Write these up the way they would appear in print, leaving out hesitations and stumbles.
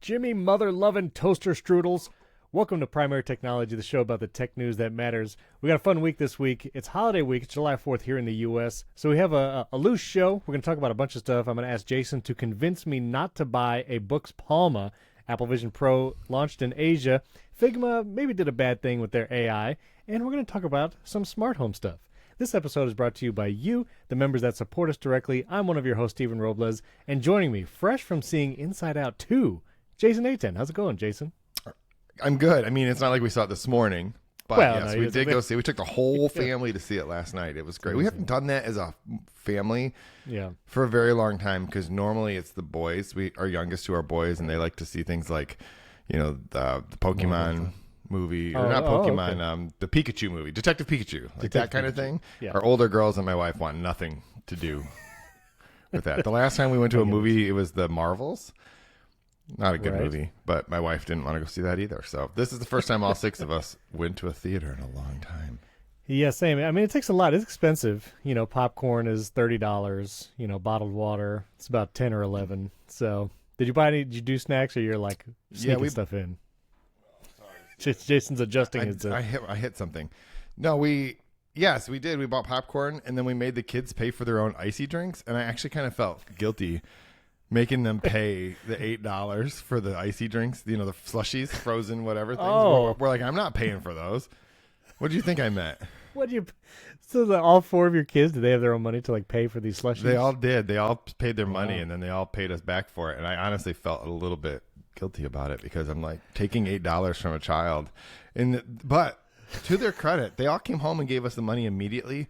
Jimmy mother-loving toaster strudels. Welcome to Primary Technology, the show about the tech news that matters. We got a fun week this week. It's holiday week. It's July 4th here in the U.S. So we have a loose show. We're going to talk about a bunch of stuff. I'm going to ask Jason to convince me not to buy a Boox Palma. Apple Vision Pro launched in Asia. Figma maybe did a bad thing with their AI. And we're going to talk about some smart home stuff. This episode is brought to you by you, the members that support us directly. I'm one of your hosts, Stephen Robles. And joining me, fresh from seeing Inside Out 2, Jason Aten. How's it going, Jason? I'm good. I mean, it's not like we saw it this morning, but yes, we did go see it. We took the whole family to see it last night. It was great. We haven't done that as a family for a very long time because normally it's the boys. Our youngest two are boys, and they like to see things like, the Pokemon movie, or not Pokemon, okay. The Pikachu movie, Detective Pikachu, that kind of thing. Yeah. Our older girls and my wife want nothing to do with that. The last time we went to a movie, it was the Marvels. Not a good movie, but my wife didn't want to go see that either. So this is the first time all six of us went to a theater in a long time. Yeah, same. I mean, it takes a lot. It's expensive. Popcorn is $30. Bottled water, it's about 10 or 11. So did you do snacks, or you're like sneaking stuff in? Sorry. Jason's adjusting his. I hit something. No, yes, we did. We bought popcorn, and then we made the kids pay for their own icy drinks, and I actually kind of felt guilty making them pay the $8 for the icy drinks, the slushies, frozen, whatever things. Oh. We're like, I'm not paying for those. What do you think I meant? So all four of your kids, did they have their own money to pay for these slushies? They all did. They all paid their money, and then they all paid us back for it. And I honestly felt a little bit guilty about it because I'm like taking $8 from a child. But to their credit, they all came home and gave us the money immediately.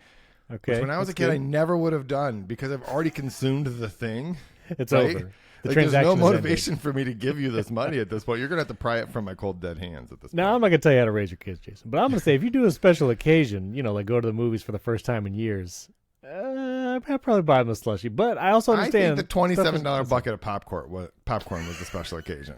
Okay. Which when I was a kid, I never would have done because I've already consumed the thing. It's over. There's no motivation for me to give you this money at this point. You're going to have to pry it from my cold, dead hands at this point. Now, I'm not going to tell you how to raise your kids, Jason. But I'm going to say if you do a special occasion, like go to the movies for the first time in years, I'd probably buy them a slushie. But I also understand. I think the $27 bucket of popcorn was the special occasion.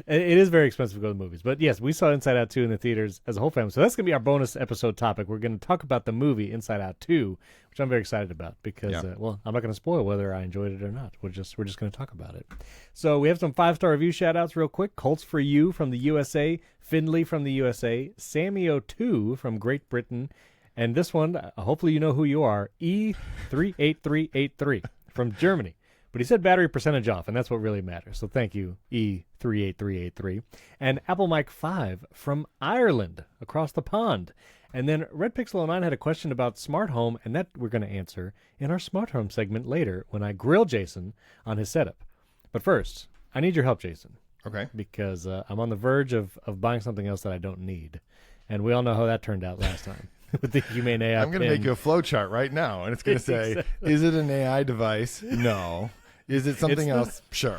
It is very expensive to go to the movies. But yes, we saw Inside Out 2 in the theaters as a whole family. So that's going to be our bonus episode topic. We're going to talk about the movie Inside Out 2, which I'm very excited about because, I'm not going to spoil whether I enjoyed it or not. We're just going to talk about it. So we have some 5-star review shout-outs real quick. Colts for You from the USA, Findley from the USA, Sammy02 from Great Britain, and this one, hopefully you know who you are, E38383 from Germany. But he said battery percentage off, and that's what really matters. So thank you, E38383. And Apple Mike 5 from Ireland, across the pond. And then Red Pixel 09 had a question about smart home, and that we're going to answer in our smart home segment later when I grill Jason on his setup. But first, I need your help, Jason. Okay. Because I'm on the verge of buying something else that I don't need. And we all know how that turned out last time. With the Humane AI I'm going to make you a flow chart right now, and it's going to say, is it an AI device? No. Is it something else? Sure.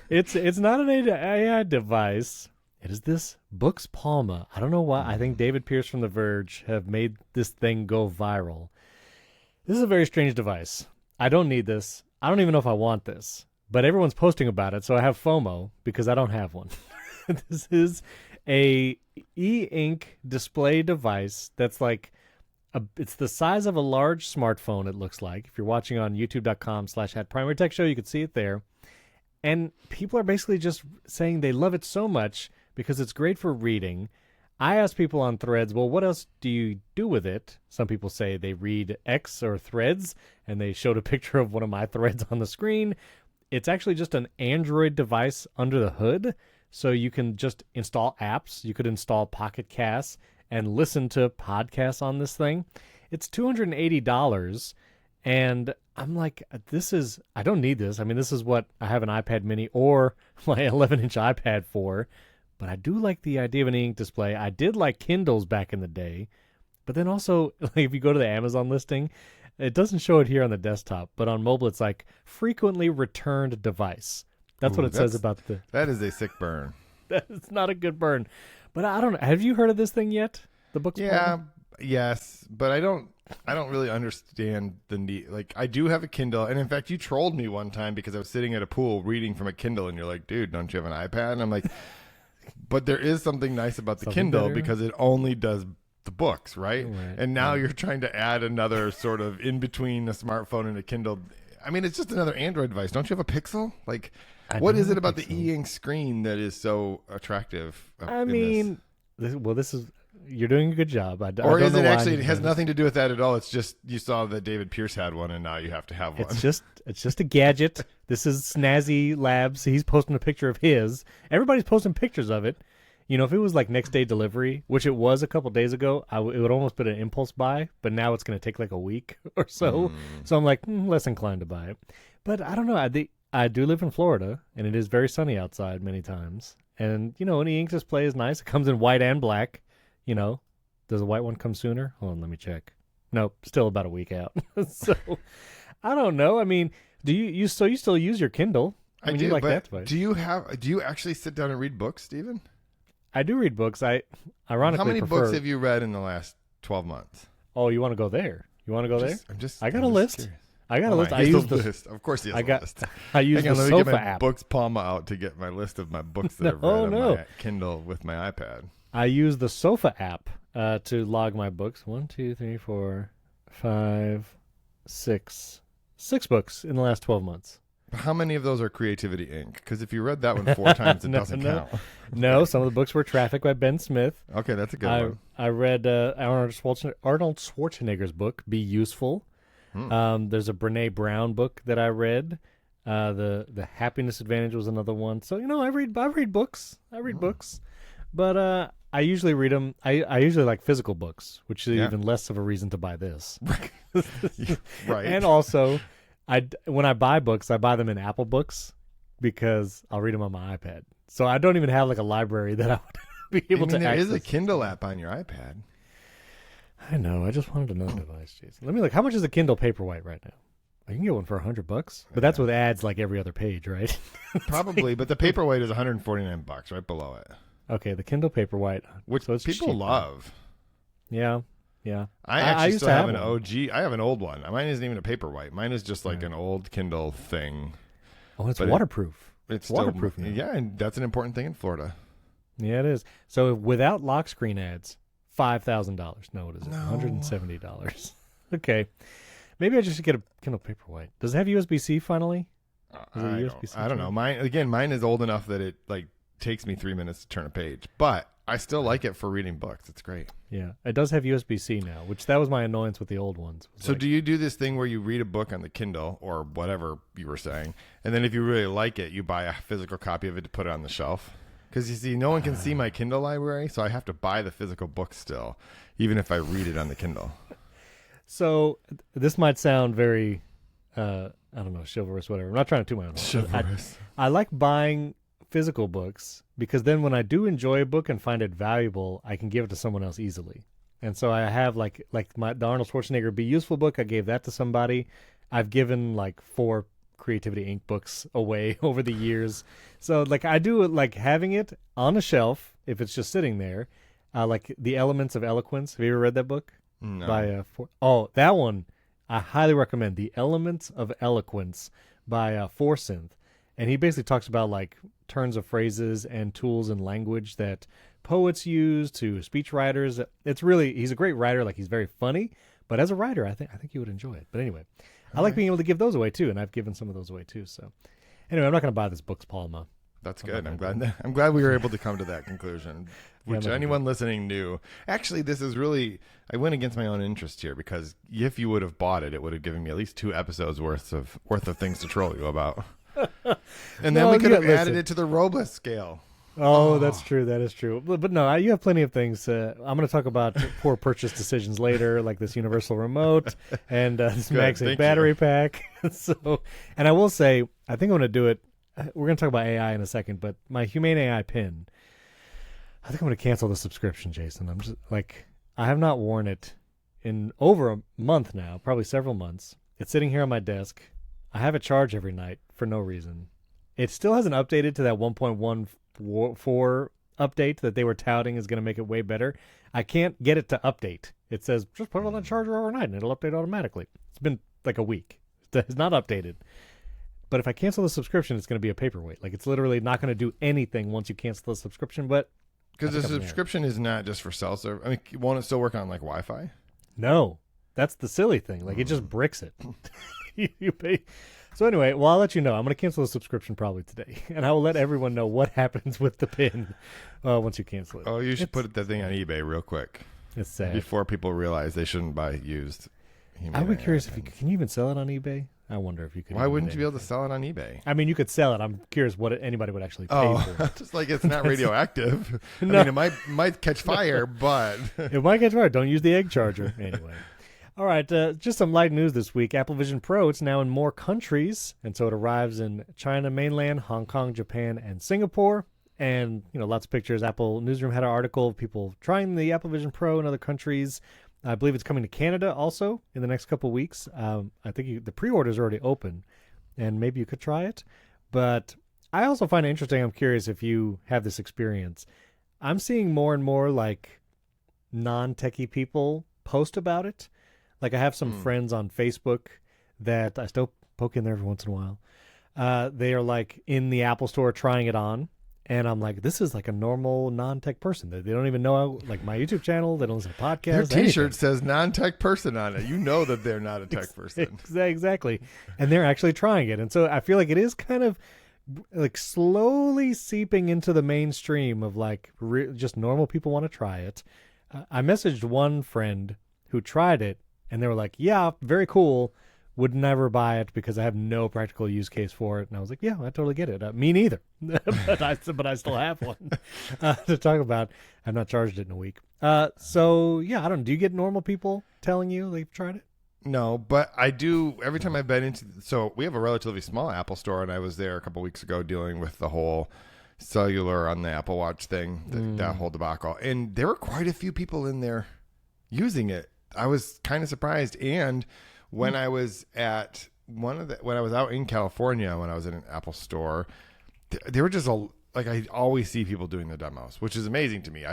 It's not an AI device. It is this Boox Palma. I don't know why. I think David Pierce from The Verge have made this thing go viral. This is a very strange device. I don't need this. I don't even know if I want this. But everyone's posting about it, so I have FOMO because I don't have one. This is a e-ink display device that's it's the size of a large smartphone, it looks like. If you're watching on youtube.com/@PrimaryTechShow, you can see it there. And people are basically just saying they love it so much because it's great for reading. I asked people on Threads, well, what else do you do with it? Some people say they read X or Threads, and they showed a picture of one of my threads on the screen. It's actually just an Android device under the hood, so you can just install apps. You could install Pocket Casts and listen to podcasts on this thing. It's $280, and I'm like, I don't need this. I mean, this is what I have an iPad mini or my 11-inch iPad for, but I do like the idea of an e-ink display. I did like Kindles back in the day, but then also, if you go to the Amazon listing, it doesn't show it here on the desktop, but on mobile, it's like frequently returned device. That's what it says about the... That is a sick burn. That's not a good burn. But I don't know. Have you heard of this thing yet? The Boox Palma? Yes, but I don't really understand the need. Like, I do have a Kindle, and in fact, you trolled me one time because I was sitting at a pool reading from a Kindle, and you're like, dude, don't you have an iPad? And I'm like, but there is something nice about the Kindle because it only does the books, right? And now you're trying to add another sort of in between a smartphone and a Kindle. I mean, it's just another Android device. Don't you have a Pixel? Like, What is it about the e-ink screen that is so attractive? This is you're doing a good job. Or is it actually? It has nothing to do with that at all. It's just you saw that David Pierce had one, and now you have to have one. It's just a gadget. This is Snazzy Labs. He's posting a picture of his. Everybody's posting pictures of it. You know, if it was like next day delivery, which it was a couple days ago, it would almost been an impulse buy. But now it's going to take like a week or so. So I'm like less inclined to buy it. But I don't know. I do live in Florida, and it is very sunny outside many times. And you know, an e-ink display is nice. It comes in white and black. You know, does the white one come sooner? Hold on, let me check. Nope, still about a week out. So, I don't know. I mean, do you still use your Kindle? I do. Like that device. Do you actually sit down and read books, Stephen? I do read books. I How many books have you read in the last 12 months? Oh, you want to go there? You want to go there? I got a list. Curious. I got a list. I use the list. Of course, he has a list. I use the Sofa app. Boox Palma out to get my list of my books that I've read on my Kindle with my iPad. I use the Sofa app to log my books. 1, 2, 3, 4, 5, 6 books in the last 12 months. How many of those are Creativity Inc.? Because if you read that one 4 times, it doesn't count. No, some of the books were Traffic by Ben Smith. Okay, that's a good one. I read Arnold Schwarzenegger's book, Be Useful. There's a Brene Brown book that I read. The Happiness Advantage was another one. So, you know, I read books. But I usually read them. I usually like physical books, which is even less of a reason to buy this. Right. And also, when I buy books, I buy them in Apple Books because I'll read them on my iPad. So I don't even have like a library that I would be able to access. There is a Kindle app on your iPad. I know. I just wanted another device, Jason. Let me look. How much is a Kindle Paperwhite right now? I can get one for $100, but that's with ads like every other page, right? Probably, but the Paperwhite is $149 right below it. Okay, the Kindle Paperwhite, which people love. Yeah. I actually still have an OG. I have an old one. Mine isn't even a Paperwhite. Mine is just like an old Kindle thing. Oh, it's waterproof. It's waterproof now. Yeah, and that's an important thing in Florida. Yeah, it is. So without lock screen ads, $5,000. No, it isn't. No. $170. Okay. Maybe I just should get a Kindle Paperwhite. Does it have USB-C finally? I don't know. Mine is old enough that it like takes me 3 minutes to turn a page, but I still like it for reading books. It's great. Yeah, it does have USB-C now, which that was my annoyance with the old ones. So do you do this thing where you read a book on the Kindle or whatever you were saying, and then if you really like it, you buy a physical copy of it to put it on the shelf? Because you see, no one can see my Kindle library, so I have to buy the physical book still, even if I read it on the Kindle. So this might sound very, I don't know, chivalrous, whatever. I'm not trying to toot my own horn. Chivalrous. I like buying physical books because then when I do enjoy a book and find it valuable, I can give it to someone else easily. And so I have the Arnold Schwarzenegger Be Useful book. I gave that to somebody. I've given like 4 Creativity Inc. books away over the years. So like I do like having it on a shelf if it's just sitting there. Like The Elements of Eloquence. Have you ever read that book? No. That one I highly recommend. The Elements of Eloquence by Forsyth. And he basically talks about like turns of phrases and tools in language that poets use to speech writers. He's a great writer. Like he's very funny, but as a writer, I think you would enjoy it. But anyway, I like being able to give those away too. And I've given some of those away too. So anyway, I'm not going to buy this Boox Palma. That's good. I'm glad we were able to come to that conclusion, which anyone listening knew. Actually, this is really, I went against my own interest here because if you would have bought it, it would have given me at least 2 episodes worth of things to troll you about. And then we could have added it to the Robles scale. Oh, that's true. That is true. But no, you have plenty of things. I'm going to talk about poor purchase decisions later, like this universal remote and this MagSafe battery pack. And I will say, I think I'm going to do it. We're going to talk about AI in a second, but my Humane AI pin, I think I'm going to cancel the subscription, Jason. I'm just like, I have not worn it in over a month now, probably several months. It's sitting here on my desk. I have it charged every night for no reason. It still hasn't updated to that 1.14 update that they were touting is going to make it way better. I can't get it to update. It says, just put it on the charger overnight and it'll update automatically. It's been like a week. It's not updated. But if I cancel the subscription, it's going to be a paperweight. Like it's literally not going to do anything once you cancel the subscription. But because the subscription is not just for cell server. I mean, won't it still work on like Wi-Fi? No, that's the silly thing. Like it just bricks it. You pay. So anyway, well, I'll let you know. I'm going to cancel the subscription probably today, and I will let everyone know what happens with the pin once you cancel it. Oh, you should put that thing on eBay real quick. It's sad. Before people realize they shouldn't buy used. I'd be curious if can you even sell it on eBay? I wonder if you could. Why wouldn't you be able to sell it on eBay? I mean, you could sell it. I'm curious what anybody would actually pay for it. Just like it's not radioactive. No. I mean, it might catch fire, but it might catch fire. Don't use the egg charger anyway. All right, just some light news this week. Apple Vision Pro, it's now in more countries, and so it arrives in China mainland, Hong Kong, Japan, and Singapore. And, lots of pictures. Apple Newsroom had an article of people trying the Apple Vision Pro in other countries. I believe it's coming to Canada also in the next couple of weeks. I think the pre-order is already open, and maybe you could try it. But I also find it interesting. I'm curious if you have this experience. I'm seeing more and more, non-techie people post about it. Like I have some friends on Facebook that I still poke in there every once in a while. They are in the Apple store trying it on. And I'm like, this is like a normal non-tech person. They don't even know my YouTube channel. They don't listen to podcasts. Their T-shirt says non-tech person on it. You know that they're not a tech person. Exactly. And they're actually trying it. And so I feel like it is kind of slowly seeping into the mainstream of just normal people want to try it. I messaged one friend who tried it. And they were like, yeah, very cool. Would never buy it because I have no practical use case for it. And I was like, yeah, I totally get it. Me neither. but I still have one to talk about. I've not charged it in a week. So, yeah, I don't know. Do you get normal people telling you they've tried it? No, but I do. Every time I've been so we have a relatively small Apple store, and I was there a couple weeks ago dealing with the whole cellular on the Apple Watch thing, that whole debacle. And there were quite a few people in there using it. I was kind of surprised. And when I was at when I was out in California, when I was in an Apple store, there were just I always see people doing the demos, which is amazing to me.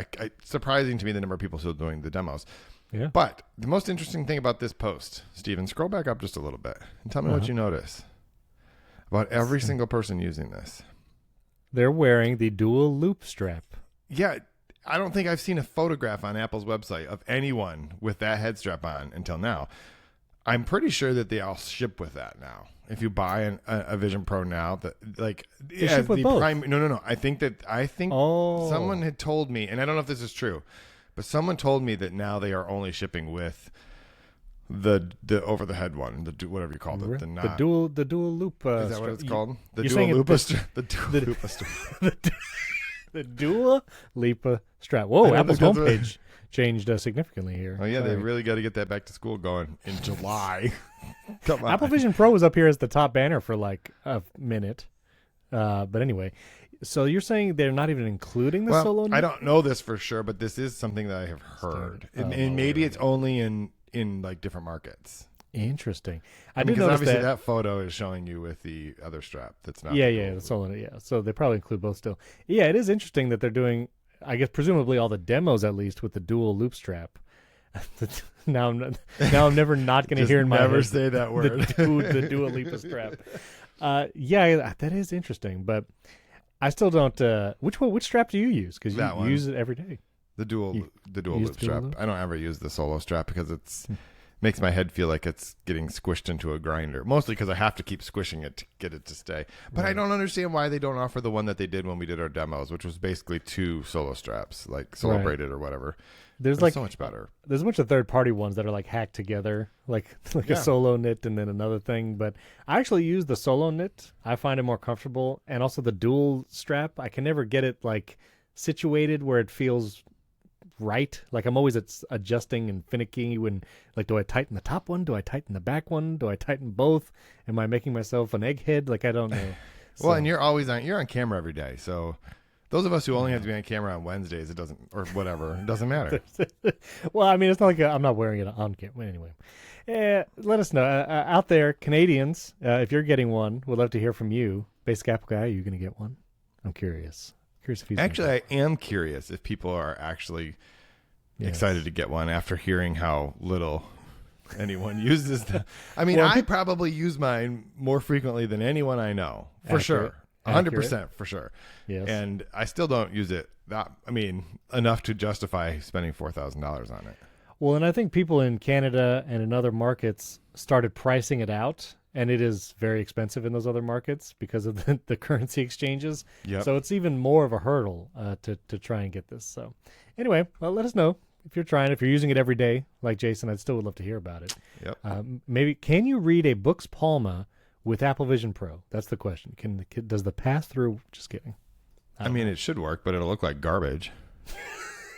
Surprising to me the number of people still doing the demos. Yeah. But the most interesting thing about this post, Steven, scroll back up just a little bit and tell me what you notice about every single person using this. They're wearing the dual loop strap. Yeah. I don't think I've seen a photograph on Apple's website of anyone with that head strap on until now. I'm pretty sure that they all ship with that now. If you buy a Vision Pro now, that they ship with both. No. I think someone had told me, and I don't know if this is true, but someone told me that now they are only shipping with the over the head one, whatever you call it, the dual loop. Is that what it's called? The dual loop strap. The Dua Lipa strap. Whoa, Apple's homepage changed significantly here. Oh, yeah, They really got to get that back to school going in July. Come on. Apple Vision Pro was up here as the top banner for a minute. But anyway, so you're saying they're not even including the solo note? I don't know this for sure, but this is something that I have heard. And maybe it's only in different markets. Interesting. Because obviously that photo is showing you with the other strap. That's not. The solo. Yeah. So they probably include both still. Yeah, it is interesting that they're doing, I guess, presumably all the demos at least with the dual loop strap. now I'm never not going to hear in my never head say that word. The Dua Lipa strap. Yeah, that is interesting, but I still don't. Which strap do you use? Because you use it every day. The dual loop strap. I don't ever use the solo strap because it's. Makes my head feel like it's getting squished into a grinder, mostly because I have to keep squishing it to get it to stay. But I don't understand why they don't offer the one that they did when we did our demos, which was basically 2 solo straps, like solo braided or whatever. There's so much better. There's a bunch of third-party ones that are hacked together, like a solo knit and then another thing. But I actually use the solo knit. I find it more comfortable, and also the dual strap. I can never get it situated where it feels right. I'm always adjusting and finicky when do I tighten the top one? Do I tighten the back one? Do I tighten both? Am I making myself an egghead? I don't know. Well, and you're on camera every day. So those of us who only have to be on camera on Wednesdays, it doesn't matter. Well, I mean, it's not like I'm not wearing it on camera anyway. Let us know out there, Canadians, if you're getting one, we'd love to hear from you. Basic Apple guy, are you going to get one? I'm curious. Actually, I am curious if people are actually excited to get one after hearing how little anyone uses them. I mean, I probably use mine more frequently than anyone I know, for sure. 100% for sure. Yes. And I still don't use it enough to justify spending $4,000 on it. Well, and I think people in Canada and in other markets started pricing it out and it is very expensive in those other markets because of the currency exchanges. Yep. So it's even more of a hurdle to try and get this. So anyway, well, let us know if you're trying. If you're using it every day, like Jason, I'd still would love to hear about it. Yep. Maybe can you read a Boox Palma with Apple Vision Pro? That's the question. Does the pass through? Just kidding. I mean, it should work, but it'll look like garbage.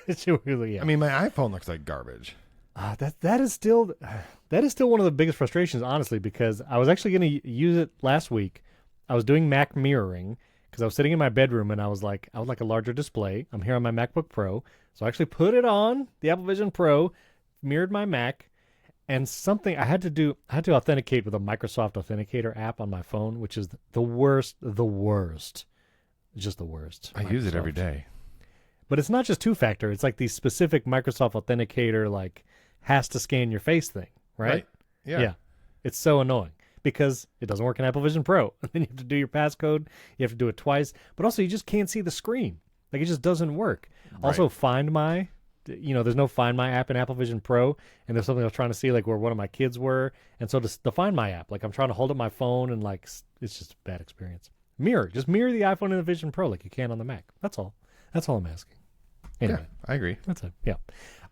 It should really. Yeah. I mean, my iPhone looks like garbage. That is still one of the biggest frustrations, honestly, because I was actually going to use it last week. I was doing Mac mirroring because I was sitting in my bedroom and I would like a larger display. I'm here on my MacBook Pro, so I actually put it on the Apple Vision Pro, mirrored my Mac, and something I had to authenticate with a Microsoft Authenticator app on my phone, which is the worst, just the worst. I use it every day. But it's not just two-factor. It's like the specific Microsoft Authenticator, like, has to scan your face thing, right? Yeah. It's so annoying because it doesn't work in Apple Vision Pro. Then you have to do your passcode. You have to do it twice. But also, you just can't see the screen. Like, it just doesn't work. Right. Also, Find My, there's no Find My app in Apple Vision Pro. And there's something I was trying to see, like, where one of my kids were. And so the Find My app, like, I'm trying to hold up my phone and, like, it's just a bad experience. Just mirror the iPhone in the Vision Pro like you can on the Mac. That's all I'm asking. Anyway, yeah, I agree. That's it. Yeah.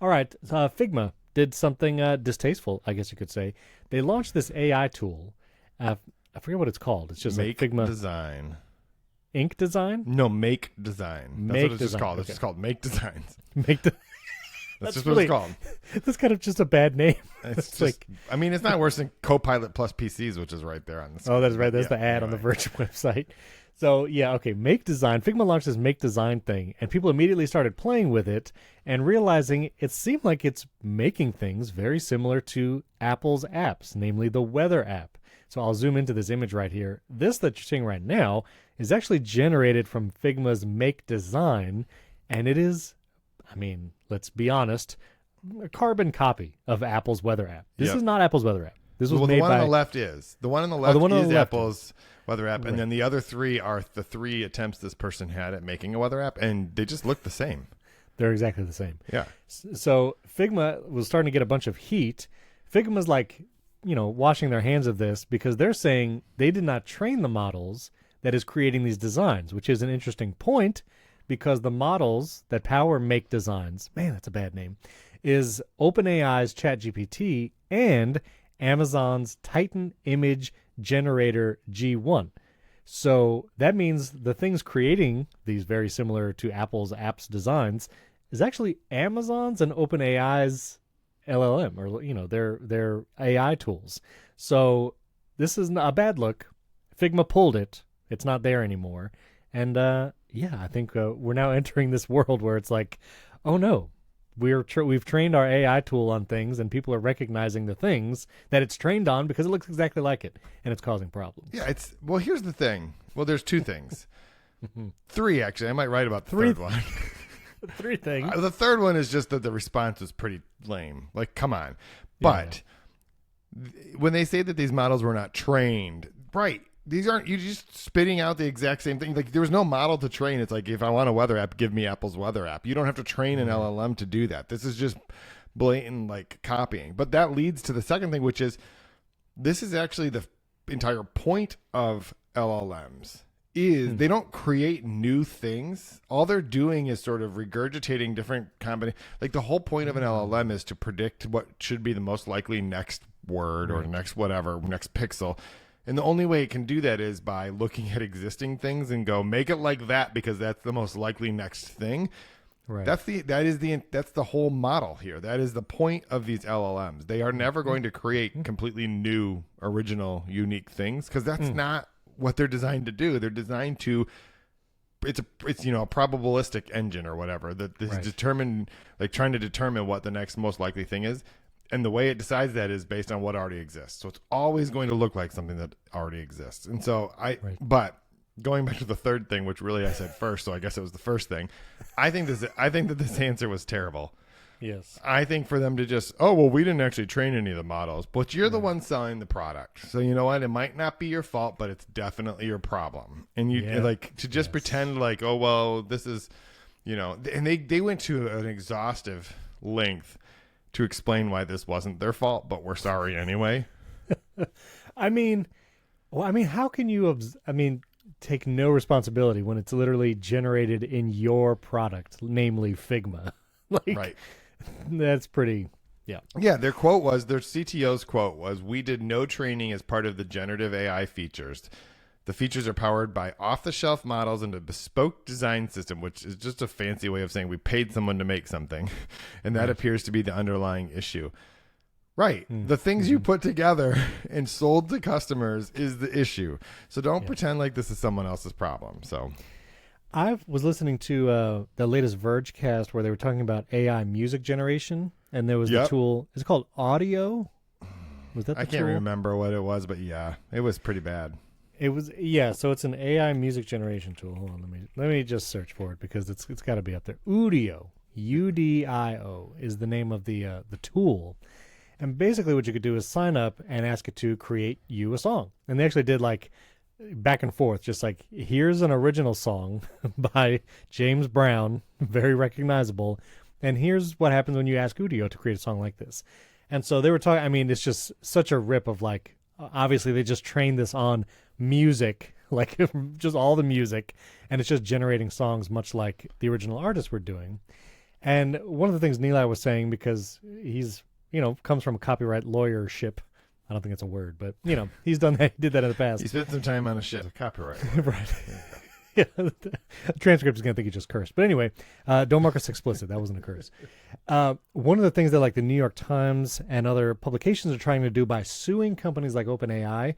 All right. Figma did something distasteful, I guess you could say. They launched this AI tool. I forget what it's called. It's just Make like Figma Design. Ink Design? No, Make Design. That's what it's just called. Okay. It's just called Make Designs. That's just what it's called. That's kind of just a bad name. It's just, like, I mean, it's not worse than Copilot plus PCs, which is right there on the screen. Oh, that's right. That's the ad on the Verge website. So, yeah, okay, Make Design. Figma launched this Make Design thing, and people immediately started playing with it and realizing it seemed like it's making things very similar to Apple's apps, namely the Weather app. So I'll zoom into this image right here. This that you're seeing right now is actually generated from Figma's Make Design, and it is, I mean, let's be honest, a carbon copy of Apple's Weather app. This is not Apple's Weather app. This was made the one by... on the left is. The one on the left is Apple's Weather app, and then the other three are the 3 attempts this person had at making a Weather app, and they just look the same. They're exactly the same. Yeah. So Figma was starting to get a bunch of heat. Figma's like, washing their hands of this because they're saying they did not train the models that is creating these designs, which is an interesting point because the models that power Make Designs, man, that's a bad name, is OpenAI's ChatGPT and Amazon's Titan Image Generator G1. So that means the things creating these very similar to Apple's apps designs is actually Amazon's and OpenAI's LLM, or their AI tools. So this is a bad look. Figma pulled it. It's not there anymore. And I think we're now entering this world where it's like, oh no, we've trained our AI tool on things, and people are recognizing the things that it's trained on because it looks exactly like it, and it's causing problems. Yeah, here's the thing. Well, there's 2 things. 3, actually. I might write about the third one. 3 things. The third one is just that the response was pretty lame. Like, come on. But when they say that these models were not trained, right, these aren't, you're just spitting out the exact same thing. Like, there was no model to train. It's like, if I want a weather app, give me Apple's weather app. You don't have to train an LLM to do that. This is just blatant, like, copying. But that leads to the second thing, which is this is actually the entire point of LLMs. They don't create new things. All they're doing is sort of regurgitating different combinations. Like, the whole point of an LLM is to predict what should be the most likely next word or next whatever, next pixel. And the only way it can do that is by looking at existing things and go, make it like that because that's the most likely next thing. Right. That's the whole model here. That is the point of these LLMs. They are never going to create completely new, original, unique things because that's not what they're designed to do. They're designed to it's a probabilistic engine or whatever that is determined, like trying to determine what the next most likely thing is. And the way it decides that is based on what already exists. So it's always going to look like something that already exists. And so but going back to the third thing, which really I said first, so I guess it was the first thing. I think that this answer was terrible. Yes. I think for them to just, we didn't actually train any of the models, but you're the one selling the product. So you know what? It might not be your fault, but it's definitely your problem. And you pretend like, this is, and they went to an exhaustive length to explain why this wasn't their fault, but we're sorry anyway. I mean, how can you? Take no responsibility when it's literally generated in your product, namely Figma. Right. That's pretty. Yeah. Yeah. Their CTO's quote was, "We did no training as part of the generative AI features. The features are powered by off-the-shelf models and a bespoke design system," which is just a fancy way of saying we paid someone to make something, and that appears to be the underlying issue. Right. The things you put together and sold to customers is the issue. So don't pretend like this is someone else's problem. So I was listening to the latest Vergecast where they were talking about AI music generation, and there was the tool. Is it called Audio? Was that the I can't remember what it was, but yeah, it was pretty bad. It was so it's an AI music generation tool. Hold on, let me just search for it because it's got to be up there. Udio, UDIO is the name of the tool. And basically what you could do is sign up and ask it to create you a song. And they actually did like back and forth, just like, here's an original song by James Brown, very recognizable. And here's what happens when you ask Udio to create a song like this. And so they were talking, I mean, it's just such a rip of like, obviously they just trained this on music, like just all the music. And it's just generating songs much like the original artists were doing. And one of the things Nilay was saying, because he's, comes from a copyright lawyership. I don't think it's a word, but, he's done that. He did that in the past. He spent some time on a ship. Copyright. Right. Yeah. The transcript is going to think he just cursed. But anyway, don't mark us explicit. That wasn't a curse. One of the things that like the New York Times and other publications are trying to do by suing companies like OpenAI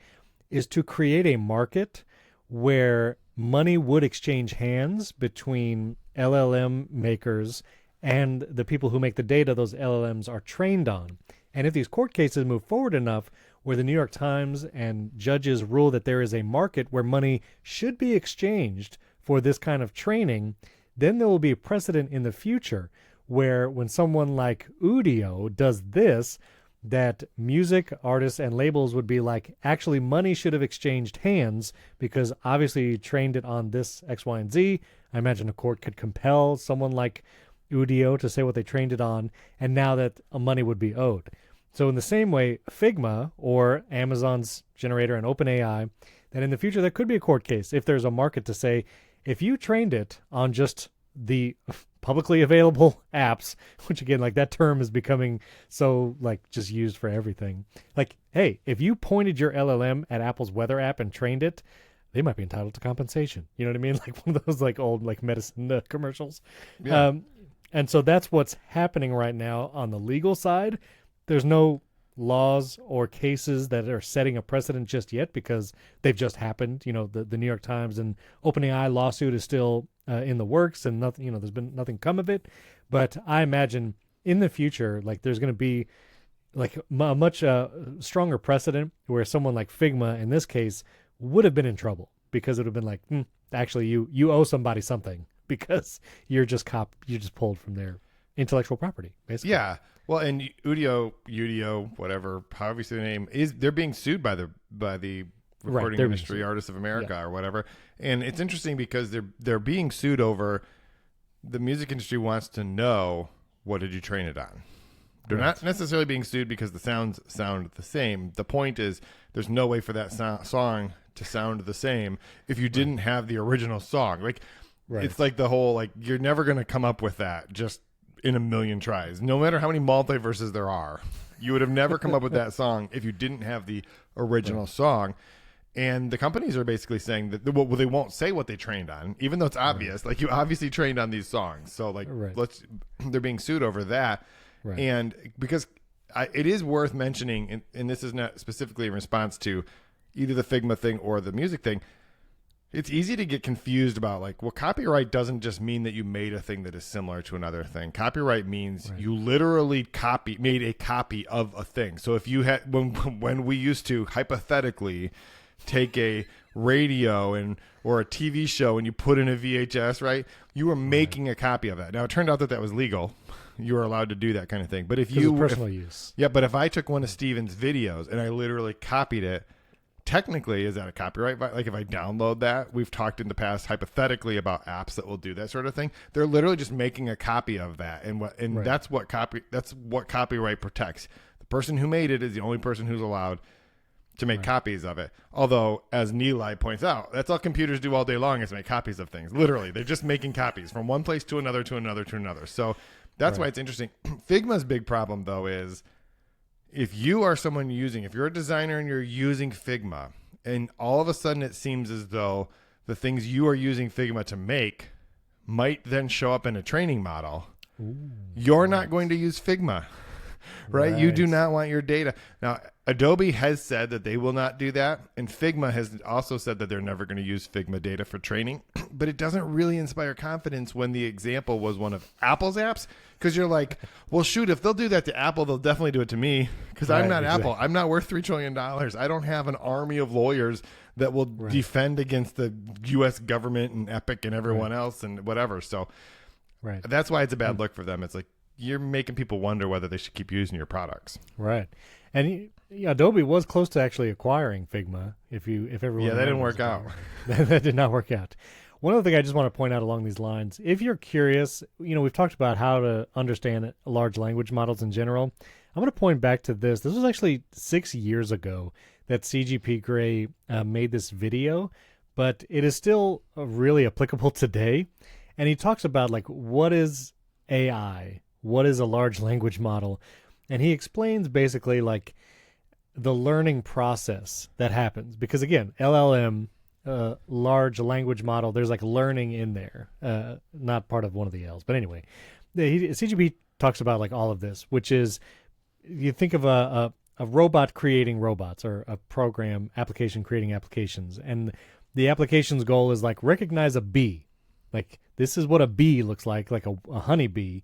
is to create a market where money would exchange hands between LLM makers and the people who make the data those LLMs are trained on. And if these court cases move forward enough where the New York Times and judges rule that there is a market where money should be exchanged for this kind of training, then there will be a precedent in the future where when someone like Udio does this, that music artists and labels would be like, actually money should have exchanged hands because obviously you trained it on this X, Y, and Z. I imagine a court could compel someone like Udio to say what they trained it on, and now that money would be owed. So in the same way, Figma or Amazon's generator and OpenAI, that in the future there could be a court case if there's a market to say, if you trained it on just the publicly available apps, which again, like that term is becoming so like just used for everything. Like, hey, if you pointed your LLM at Apple's weather app and trained it, they might be entitled to compensation. You know what I mean? Like one of those like old like medicine commercials. Yeah. And so that's what's happening right now on the legal side. There's no laws or cases that are setting a precedent just yet because they've just happened. The New York Times and OpenAI lawsuit is still in the works, and nothing. There's been nothing come of it. But I imagine in the future, like there's going to be like a much stronger precedent where someone like Figma, in this case, would have been in trouble because it would have been like, actually, you owe somebody something because you're just pulled from their intellectual property, basically. Yeah. Well, and Udio, whatever, however you say the name, they're being sued by the Recording Industry Artists of America or whatever. And it's interesting because they're being sued over the music industry wants to know, what did you train it on? They're not necessarily being sued because the sounds sound the same. The point is there's no way for that song to sound the same if you didn't have the original song. Like, it's like the whole, like, you're never going to come up with that just in a million tries. No matter how many multiverses there are, you would have never come up with that song if you didn't have the original song. And the companies are basically saying that they won't say what they trained on, even though it's obvious. Like, you obviously trained on these songs. So, like, they're being sued over that. Right. And because it is worth mentioning, and this is not specifically in response to either the Figma thing or the music thing, it's easy to get confused about, like, well, copyright doesn't just mean that you made a thing that is similar to another thing. Copyright means you literally made a copy of a thing. So if you had, when we used to hypothetically take a radio or a TV show and you put in a VHS, right? You were making a copy of that. Now, it turned out that was legal. You were allowed to do that kind of thing. But if you personal use. Yeah, but if I took one of Steven's videos and I literally copied it, technically, is that a copyright? Like, if I download that, we've talked in the past hypothetically about apps that will do that sort of thing. They're literally just making a copy of that, and that's what copyright protects. The person who made it is the only person who's allowed to make copies of it. Although, as Neeli points out, that's all computers do all day long is make copies of things. Literally, they're just making copies from one place to another, to another, to another. So that's why it's interesting. Figma's big problem, though, is if you are someone if you're a designer and you're using Figma, and all of a sudden it seems as though the things you are using Figma to make might then show up in a training model, you're not going to use Figma. Right? You do not want your data. Now, Adobe has said that they will not do that. And Figma has also said that they're never going to use Figma data for training. But it doesn't really inspire confidence when the example was one of Apple's apps. Because you're like, well, shoot, if they'll do that to Apple, they'll definitely do it to me. Because I'm not Apple. I'm not worth $3 trillion. I don't have an army of lawyers that will defend against the U.S. government and Epic and everyone else and whatever. So that's why it's a bad look for them. It's like, you're making people wonder whether they should keep using your products. Right. And Adobe was close to actually acquiring Figma. If everyone that didn't work out. That did not work out. One other thing I just want to point out along these lines, if you're curious, we've talked about how to understand large language models in general. I'm going to point back to this. This was actually 6 years ago that CGP Grey made this video, but it is still really applicable today. And he talks about what is AI? What is a large language model? And he explains basically the learning process that happens. Because again, LLM, large language model, there's learning in there, not part of one of the L's. But anyway, CGP talks about all of this, which is you think of a robot creating robots or a program application creating applications. And the application's goal is recognize a bee. This is what a bee looks like a honeybee.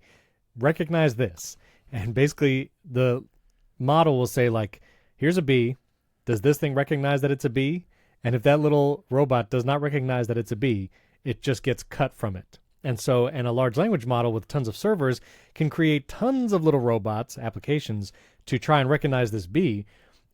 Recognize this. And basically the model will say here's a bee. Does this thing recognize that it's a bee? And if that little robot does not recognize that it's a bee, it just gets cut from it. And a large language model with tons of servers can create tons of little robots, applications, to try and recognize this bee.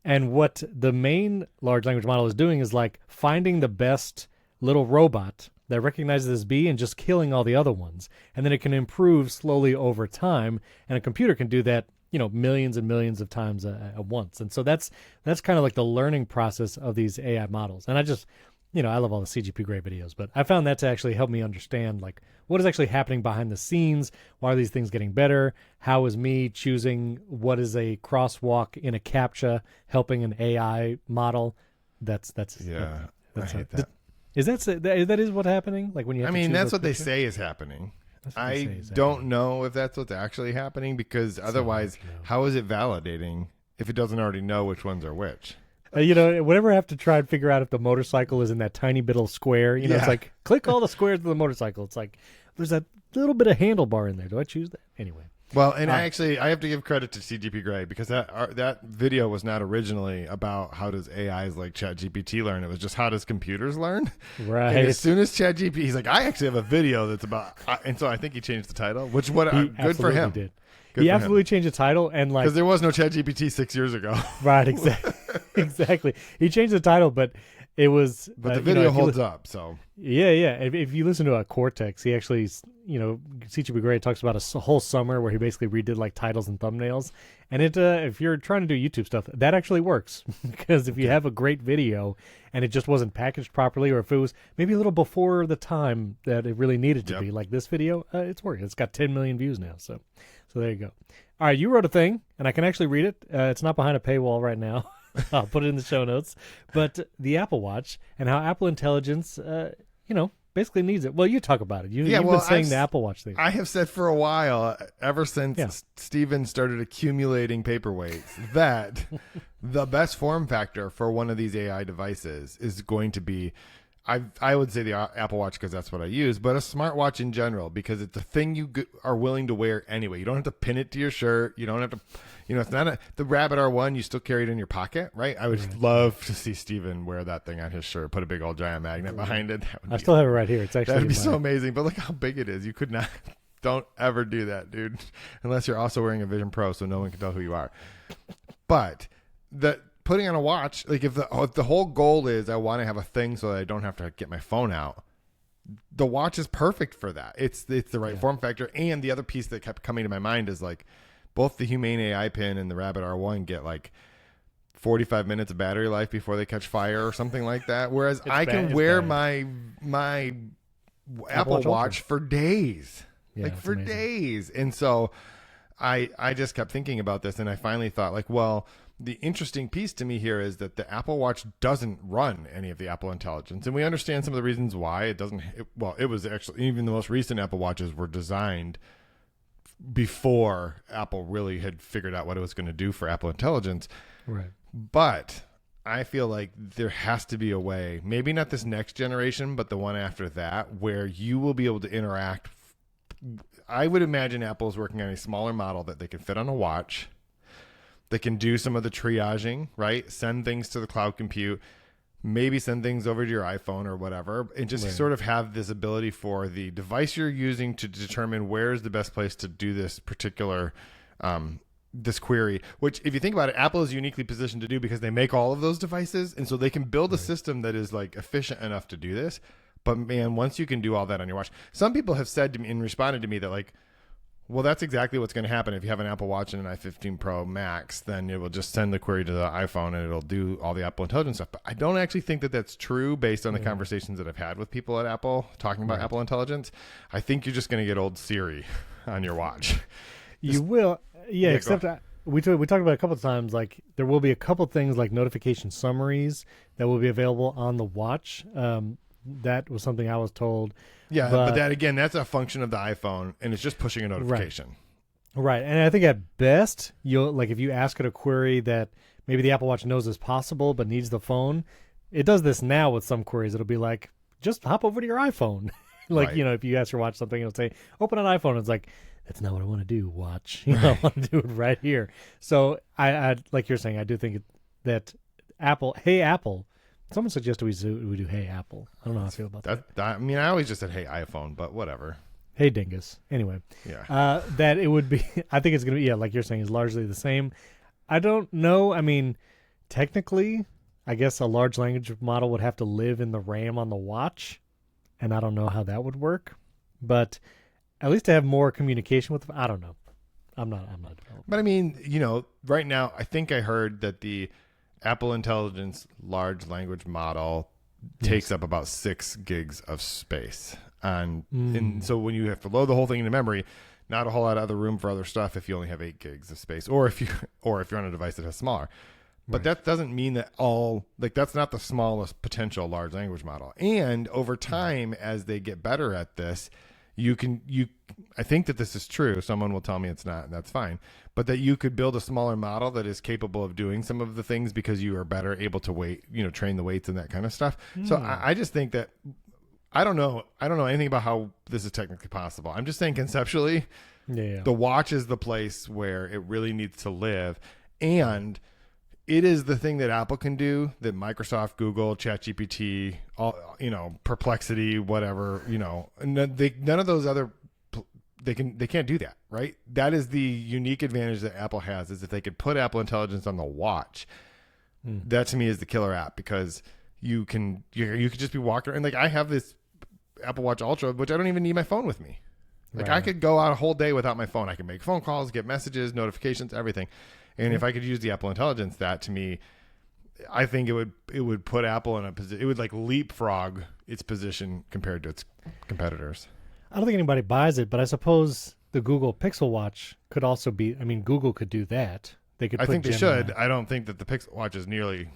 And what the main large language model is doing is finding the best little robot that recognizes this bee and just killing all the other ones. And then it can improve slowly over time. And a computer can do that, millions and millions of times at once. And so that's kind of the learning process of these AI models. And I just, I love all the CGP Grey videos, but I found that to actually help me understand what is actually happening behind the scenes. Why are these things getting better? How is me choosing what is a crosswalk in a CAPTCHA helping an AI model? I hate that. Is that is what's happening? When you have to choose that's what pictures? they say is happening. I don't know if that's what's actually happening because otherwise, how is it validating if it doesn't already know which ones are which? Whenever I have to try and figure out if the motorcycle is in that tiny little square, it's click all the squares of the motorcycle. It's there's that little bit of handlebar in there. Do I choose that? Anyway. Well, and I have to give credit to CGP Grey because that video was not originally about how does AIs like ChatGPT learn. It was just how does computers learn. Right. And as soon as ChatGPT, he's I actually have a video that's about, and so I think he changed the title, which good for him. Did. He absolutely changed the title and because there was no ChatGPT 6 years ago. Right. Exactly. He changed the title, but it was. But the video holds up. So yeah. If you listen to Cortex, he actually, CGP Grey talks about a whole summer where he basically redid titles and thumbnails. And if you're trying to do YouTube stuff, that actually works because if you have a great video and it just wasn't packaged properly, or if it was maybe a little before the time that it really needed to be, like this video, it's working. It's got 10 million views now. So there you go. All right, you wrote a thing, and I can actually read it. It's not behind a paywall right now. I'll put it in the show notes. But the Apple Watch and how Apple Intelligence, basically needs it. Well, you talk about it. You've been saying the Apple Watch thing. I have said for a while, ever since Steven started accumulating paperweights, that the best form factor for one of these AI devices is going to be, I would say the Apple Watch because that's what I use, but a smartwatch in general because it's a thing you are willing to wear anyway. You don't have to pin it to your shirt. You don't have to, it's not the Rabbit R1. You still carry it in your pocket, right? I would love to see Steven wear that thing on his shirt, put a big old giant magnet behind it. I still have it right here. It's actually that would be so amazing. But look how big it is. You could not. Don't ever do that, dude. Unless you're also wearing a Vision Pro, so no one can tell who you are. But putting on a watch, if the whole goal is I want to have a thing so that I don't have to get my phone out, the watch is perfect for that. It's the right form factor. And the other piece that kept coming to my mind is both the Humane AI pin and the Rabbit R1 get 45 minutes of battery life before they catch fire or something like that. Whereas I can wear my Apple Watch for days, for days. And so I just kept thinking about this, and I finally thought, like, well, the interesting piece to me here is that the Apple Watch doesn't run any of the Apple Intelligence. And we understand some of the reasons why it doesn't. It was actually, even the most recent Apple Watches were designed before Apple really had figured out what it was going to do for Apple Intelligence. Right. But I feel like there has to be a way, maybe not this next generation, but the one after that, where you will be able to interact. I would imagine Apple is working on a smaller model that they can fit on a watch. They can do some of the triaging, right? Send things to the cloud compute, maybe send things over to your iPhone or whatever, and just sort of have this ability for the device you're using to determine where's the best place to do this particular this query, which if you think about it, Apple is uniquely positioned to do because they make all of those devices. And so they can build a system that is like efficient enough to do this. But man, once you can do all that on your watch, some people have said to me and responded to me that like, well, that's exactly what's going to happen. If you have an Apple Watch and an i15 Pro Max, then it will just send the query to the iPhone and it'll do all the Apple Intelligence stuff. But I don't actually think that that's true based on the conversations that I've had with people at Apple talking about Apple Intelligence. I think you're just going to get old Siri on your watch. You will. Yeah, except we talked about a couple of times, like there will be a couple things like notification summaries that will be available on the watch. That was something I was told. Yeah, but that again, that's a function of the iPhone, and it's just pushing a notification. Right. And I think at best, you'll like if you ask it a query that maybe the Apple Watch knows is possible but needs the phone, it does this now with some queries. It'll be like, just hop over to your iPhone. If you ask your watch something, it'll say, open an iPhone. It's like, that's not what I want to do, watch. I want to do it right here. So I like you're saying, I do think that Apple, hey, Apple, someone suggested we do Hey Apple. I don't know how I feel about that. I mean, I always just said Hey iPhone, but whatever. Hey Dingus. Anyway. Yeah. That it would be, I think it's going to be, like you're saying, is largely the same. I don't know. I mean, technically, I guess a large language model would have to live in the RAM on the watch, and I don't know how that would work. But at least to have more communication with them, I don't know. I'm not a developer. But I mean, right now, I think I heard that the Apple Intelligence large language model takes up about 6 gigs of space. And so when you have to load the whole thing into memory, not a whole lot of other room for other stuff if you only have 8 gigs of space, or if you're on a device that has smaller. But that doesn't mean that that's not the smallest potential large language model. And over time, as they get better at this, I think that this is true. Someone will tell me it's not, and that's fine. But that you could build a smaller model that is capable of doing some of the things because you are better able to train the weights and that kind of stuff. So I just think that I don't know anything about how this is technically possible. I'm just saying conceptually, the watch is the place where it really needs to live, and it is the thing that Apple can do that Microsoft, Google, ChatGPT, Perplexity, whatever, none of those other, they can't do that, right? That is the unique advantage that Apple has, is if they could put Apple Intelligence on the watch, that to me is the killer app, because you could just be walking around. Like I have this Apple Watch Ultra, which I don't even need my phone with me. Like I could go out a whole day without my phone. I can make phone calls, get messages, notifications, everything. And if I could use the Apple Intelligence, that to me, I think it would put Apple in a position. It would like leapfrog its position compared to its competitors. I don't think anybody buys it, but I suppose the Google Pixel Watch could also be. I mean, Google could do that. They could. I think they should. I don't think that the Pixel Watch is nearly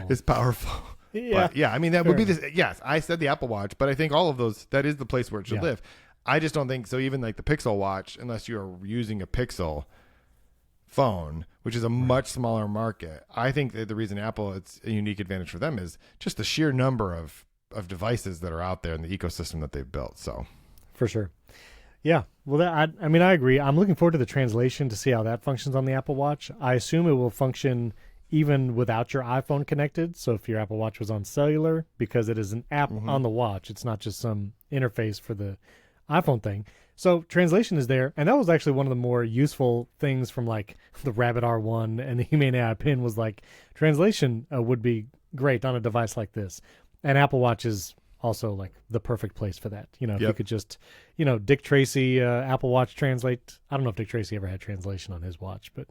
as powerful. Yeah, but yeah. I mean, that would be this. Yes, I said the Apple Watch, but I think all of those. That is the place where it should live. I just don't think so. Even like the Pixel Watch, unless you are using a Pixel phone, which is a much smaller market, I think that the reason Apple, it's a unique advantage for them, is just the sheer number of devices that are out there in the ecosystem that they've built. So for sure. Yeah. Well, I mean, I agree. I'm looking forward to the translation to see how that functions on the Apple Watch. I assume it will function even without your iPhone connected. So if your Apple Watch was on cellular, because it is an app on the watch, it's not just some interface for the iPhone thing. So translation is there, and that was actually one of the more useful things from like the Rabbit R1 and the Humane AI Pin was like translation would be great on a device like this. And Apple Watch is also like the perfect place for that. If you could just, Dick Tracy, Apple Watch translate. I don't know if Dick Tracy ever had translation on his watch, but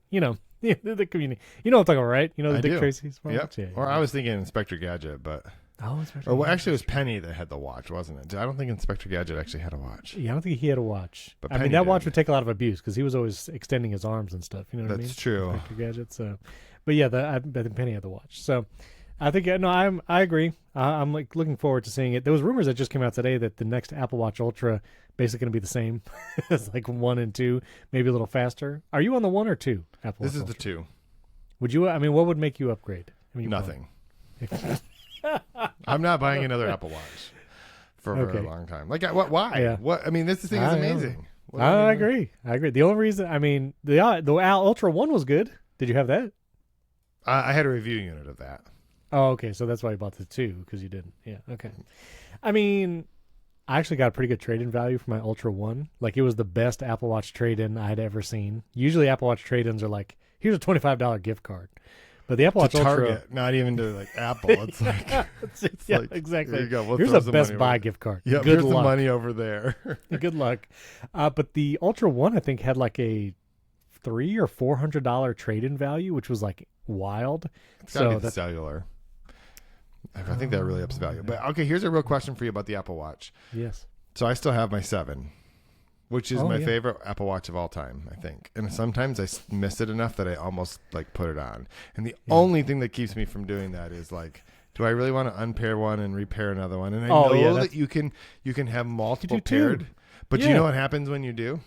The community. You know what I'm talking about, right? You know the Dick Tracy smartwatch? Yep. Or I was thinking Inspector Gadget, but... actually, it was Penny that had the watch, wasn't it? I don't think Inspector Gadget actually had a watch. Yeah, I don't think he had a watch. But that watch would take a lot of abuse because he was always extending his arms and stuff. You know what I mean? That's true. Inspector Gadget. So, but yeah, I think Penny had the watch. So, I think I agree. I'm like looking forward to seeing it. There was rumors that just came out today that the next Apple Watch Ultra basically going to be the same as like 1 and 2, maybe a little faster. Are you on the 1 or 2 Apple Watch? This is Ultra? the 2. Would you? I mean, what would make you upgrade? Nothing. I'm not buying another Apple Watch for a very long time. Like, what? Why? Yeah. What? I mean, this thing is amazing. I agree. The only reason, I mean, the Ultra 1 was good. Did you have that? I had a review unit of that. Oh, okay. So that's why you bought the 2 because you didn't. Yeah. Okay. I mean, I actually got a pretty good trade-in value for my Ultra 1. Like, it was the best Apple Watch trade-in I had ever seen. Usually, Apple Watch trade-ins are like, here's a $25 gift card. But the Apple Watch Target, Ultra, not even to like Apple. It's like, like, exactly. Here you go. Here's a Best Buy gift card. Yeah, good luck. The money over there. Good luck. But the Ultra 1, I think, had like a $300 or $400 trade-in value, which was like wild. It's gotta be the cellular. I think that really ups value. But okay, here's a real question for you about the Apple Watch. Yes. So I still have my 7. Which is my favorite Apple Watch of all time, I think. And sometimes I miss it enough that I almost like put it on. And the only thing that keeps me from doing that is like, do I really want to unpair one and repair another one? And I know that you can have multiple paired. But you know what happens when you do?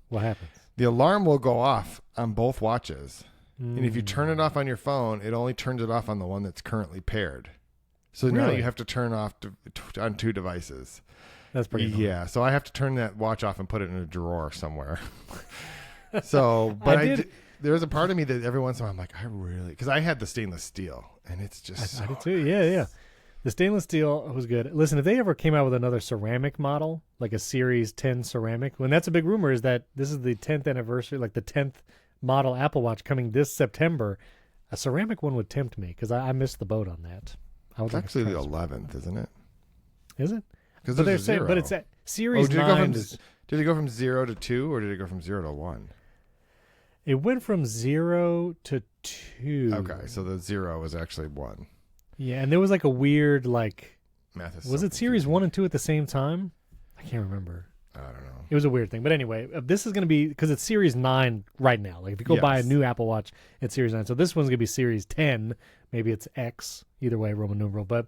What happens? The alarm will go off on both watches. And if you turn it off on your phone, it only turns it off on the one that's currently paired. So now you have to turn off on 2 devices. That's pretty cool. Yeah, so I have to turn that watch off and put it in a drawer somewhere. So, but there's a part of me that every once in a while I'm like, because I had the stainless steel, and it's just I did too. Yeah. The stainless steel was good. Listen, if they ever came out with another ceramic model, like a Series 10 ceramic, when that's a big rumor is that this is the 10th anniversary, like the 10th model Apple Watch coming this September, a ceramic one would tempt me because I missed the boat on that. It's actually the 11th, isn't it? Is it? Because they're saying, but it's at Series 9. Did it go from 0 to 2, or did it go from 0 to 1? It went from 0 to 2. Okay, so the 0 was actually 1. Yeah, and there was like a weird math is was it Series 1 and 2 at the same time? I can't remember. I don't know. It was a weird thing. But anyway, this is going to be, because it's Series 9 right now. Like if you go buy a new Apple Watch, it's Series 9. So this one's going to be Series 10. Maybe it's X. Either way, Roman numeral. But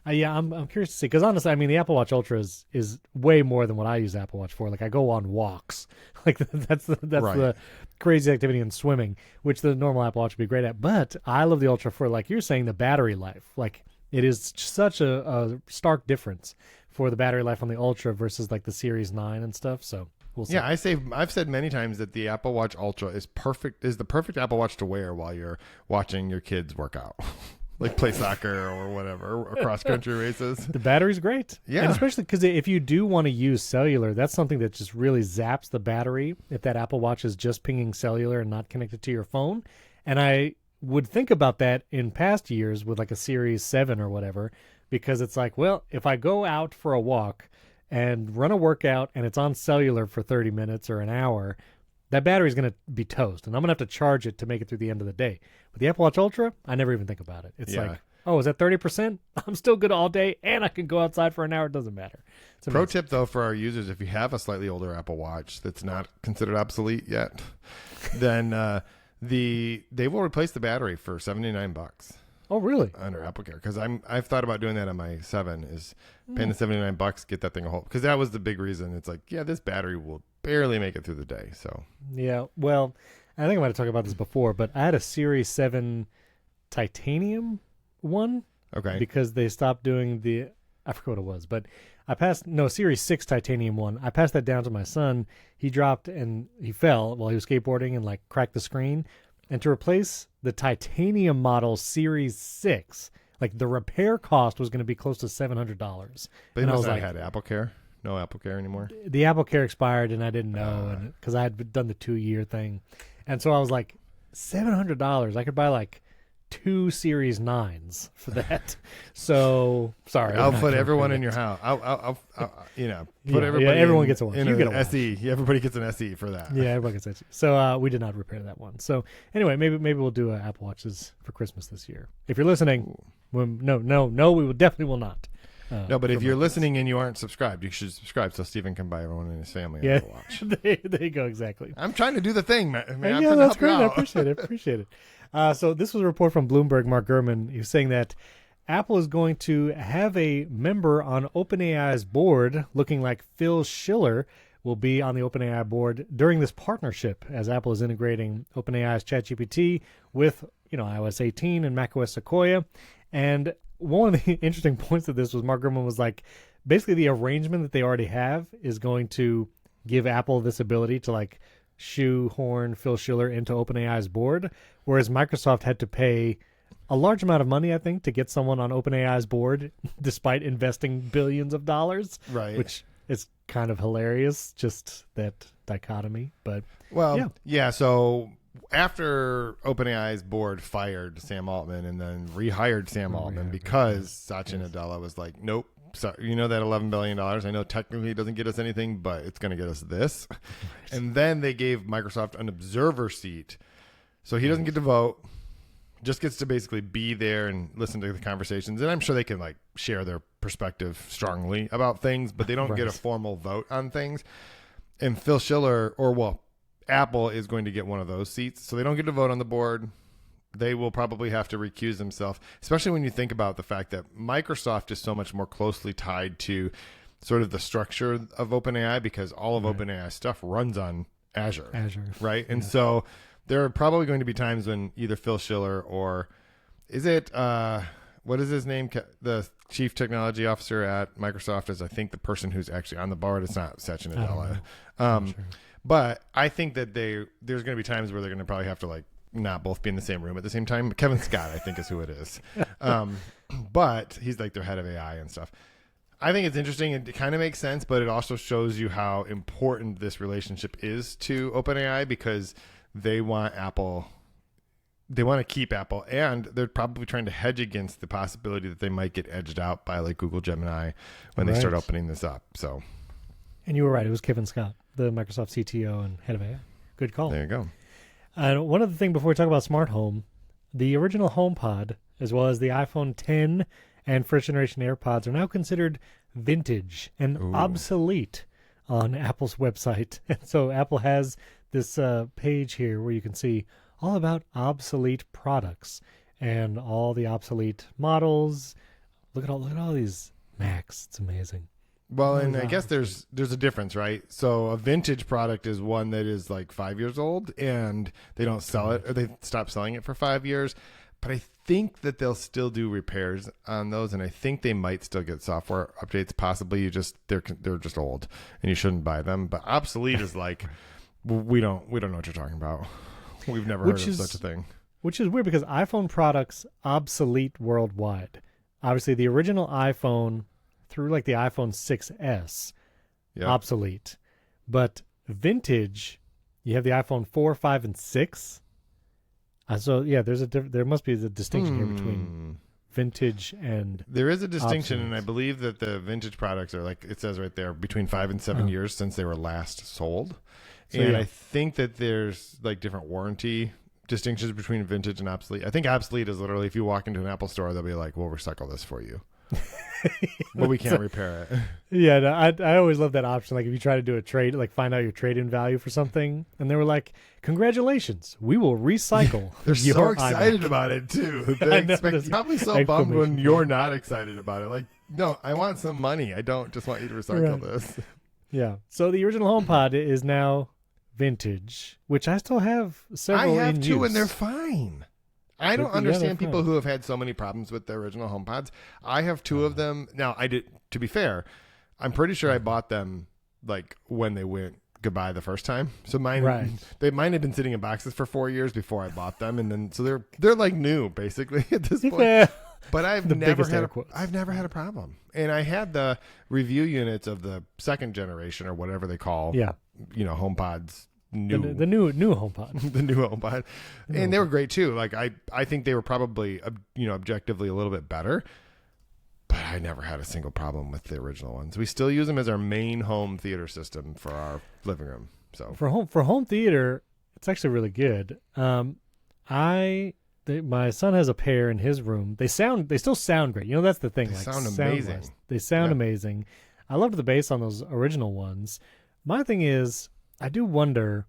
I'm curious to see. Because honestly, I mean, the Apple Watch Ultra is way more than what I use Apple Watch for. Like I go on walks. Like that's the crazy activity in swimming, which the normal Apple Watch would be great at. But I love the Ultra for, like you're saying, the battery life. Like it is such a stark difference for the battery life on the Ultra versus like the Series 9 and stuff. So we'll see. Yeah, I've said many times that the Apple Watch Ultra is the perfect Apple Watch to wear while you're watching your kids work out. Like play soccer or whatever, or cross-country races. The battery's great. Yeah. And especially because if you do want to use cellular, that's something that just really zaps the battery if that Apple Watch is just pinging cellular and not connected to your phone. And I would think about that in past years with like a Series 7 or whatever, because it's like, well, if I go out for a walk and run a workout and it's on cellular for 30 minutes or an hour, that battery's going to be toast, and I'm going to have to charge it to make it through the end of the day. With the Apple Watch Ultra, I never even think about it. It's like, oh, is that 30%? I'm still good all day, and I can go outside for an hour. It doesn't matter. Pro tip, though, for our users, if you have a slightly older Apple Watch that's not considered obsolete yet, then they will replace the battery for $79. Oh, really? Under AppleCare, because I've thought about doing that on my 7, is paying the $79, get that thing a whole, because that was the big reason. It's like, yeah, this battery will barely make it through the day. So yeah, well, I think I might have talked about this before, but I had a Series 7 titanium one. Okay. Because they stopped doing I forgot what it was, but Series 6 titanium one. I passed that down to my son. He dropped and he fell while he was skateboarding and like cracked the screen. And to replace the titanium model Series 6, like the repair cost was going to be close to $700. But I was like, had AppleCare? No AppleCare anymore? The AppleCare expired and I didn't know because I had done the 2-year thing. And so I was like, $700. I could buy like 2 Series 9s for that. So sorry, I'll put everyone in your house. I'll put everybody. Everyone gets a one. You get an SE. Everybody gets an SE for that. Yeah, everyone gets SE. So we did not repair that one. So anyway, maybe we'll do Apple Watches for Christmas this year. If you're listening, no, we definitely will not. No, but if you're listening and you aren't subscribed, you should subscribe so Stephen can buy everyone in his family an Apple Watch. There you go, exactly. I'm trying to do the thing, man. Yeah, that's great. I appreciate it. So this was a report from Bloomberg, Mark Gurman. He was saying that Apple is going to have a member on OpenAI's board, looking like Phil Schiller will be on the OpenAI board during this partnership, as Apple is integrating OpenAI's ChatGPT with iOS 18 and macOS Sequoia. And one of the interesting points of this was Mark Gurman was like, basically the arrangement that they already have is going to give Apple this ability to like shoehorn Phil Schiller into OpenAI's board, whereas Microsoft had to pay a large amount of money, I think, to get someone on OpenAI's board, despite investing billions of dollars. Right. Which is kind of hilarious, just that dichotomy. But yeah. So after OpenAI's board fired Sam Altman and then rehired Sam Altman because Satya Nadella was like, nope. So, that $11 billion, I know technically it doesn't get us anything, but it's going to get us this. Right. And then they gave Microsoft an observer seat. So he doesn't get to vote, just gets to basically be there and listen to the conversations. And I'm sure they can like share their perspective strongly about things, but they don't get a formal vote on things. And Phil Schiller, Apple is going to get one of those seats. So they don't get to vote on the board. They will probably have to recuse themselves, especially when you think about the fact that Microsoft is so much more closely tied to sort of the structure of OpenAI because all of OpenAI stuff runs on Azure. Right? And so there are probably going to be times when either Phil Schiller or is it, what is his name? The chief technology officer at Microsoft is, I think, the person who's actually on the board. It's not Satya Nadella. Sure. But I think that there's going to be times where they're going to probably have to like not both be in the same room at the same time. Kevin Scott, I think, is who it is. But he's like their head of AI and stuff. I think it's interesting. It kind of makes sense, but it also shows you how important this relationship is to OpenAI because they want Apple. They want to keep Apple, and they're probably trying to hedge against the possibility that they might get edged out by like Google Gemini when they start opening this up. So, and you were right. It was Kevin Scott, the Microsoft CTO and head of AI. Good call. There you go. And one other thing before we talk about smart home, the original HomePod, as well as the iPhone 10 and first generation AirPods, are now considered vintage and obsolete on Apple's website. And so Apple has this page here where you can see all about obsolete products and all the obsolete models. Look at all these Macs. It's amazing. Well, and I guess there's a difference, right? So a vintage product is one that is like 5 years old and they don't sell it or they stop selling it for 5 years. But I think that they'll still do repairs on those, and I think they might still get software updates. Possibly, they're just old and you shouldn't buy them. But obsolete is like we don't know what you're talking about. We've never heard of such a thing. Which is weird because iPhone products obsolete worldwide. Obviously, the original iPhone through like the iPhone 6S, obsolete. But vintage, you have the iPhone 4, 5, and 6. So yeah, there must be a distinction here between vintage and there is a distinction, obsolete. And I believe that the vintage products are like it says right there between 5 and 7 years since they were last sold. So, and I think that there's like different warranty distinctions between vintage and obsolete. I think obsolete is literally if you walk into an Apple store, they'll be like, "We'll recycle this for you." But we can't repair it. Yeah, no, I always love that option. Like if you try to do a trade, like find out your trade-in value for something, and they were like, "Congratulations, we will recycle." They're so excited about it too. You're probably so bummed when you're not excited about it. Like, no, I want some money. I don't just want you to recycle this. Yeah. So the original HomePod is now vintage, which I still have several. I have two, use. And they're fine. I don't understand people who have had so many problems with their original HomePods. I have two of them. Now, to be fair, I'm pretty sure I bought them like when they went goodbye the first time. So mine have been sitting in boxes for 4 years before I bought them. And then, so they're like new basically at this point. Yeah. But I've never had a problem. And I had the review units of the second generation or whatever they call, HomePods new the new HomePod. the new HomePod, and they were great too. Like I think they were probably objectively a little bit better, but I never had a single problem with the original ones. We still use them as our main home theater system for our living room. So for home theater, it's actually really good. My son has a pair in his room. They still sound great. That's the thing. They sound amazing. They sound amazing. I loved the bass on those original ones. My thing is, I do wonder,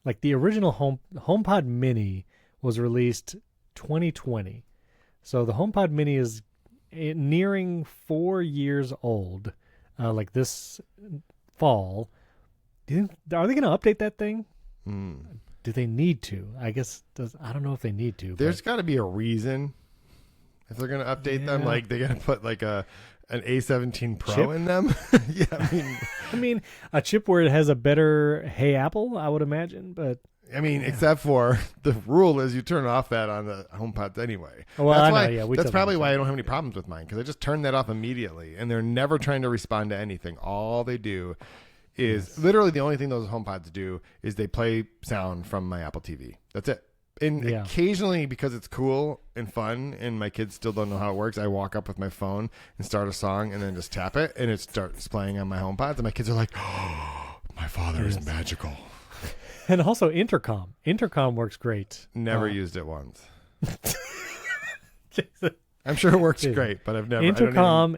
like the original HomePod Mini was released 2020. So the HomePod Mini is nearing 4 years old, like this fall. Are they going to update that thing? Do they need to? I guess I don't know if they need to. There's got to be a reason if they're going to update them. Like they're going to put like an A17 Pro chip in them. Yeah, I mean a chip where it has a better Hey Apple, I would imagine. But except for the rule is you turn off that on the HomePods anyway. Well, that's probably why I don't have any problems with mine, because I just turn that off immediately, and they're never trying to respond to anything. All they do is literally the only thing those HomePods do is they play sound from my Apple TV. That's it. And occasionally, because it's cool and fun and my kids still don't know how it works, I walk up with my phone and start a song and then just tap it and it starts playing on my HomePods. And my kids are like, oh, my father is magical. And also intercom. Intercom works great. Never used it once. I'm sure it works great, but I've never. Intercom,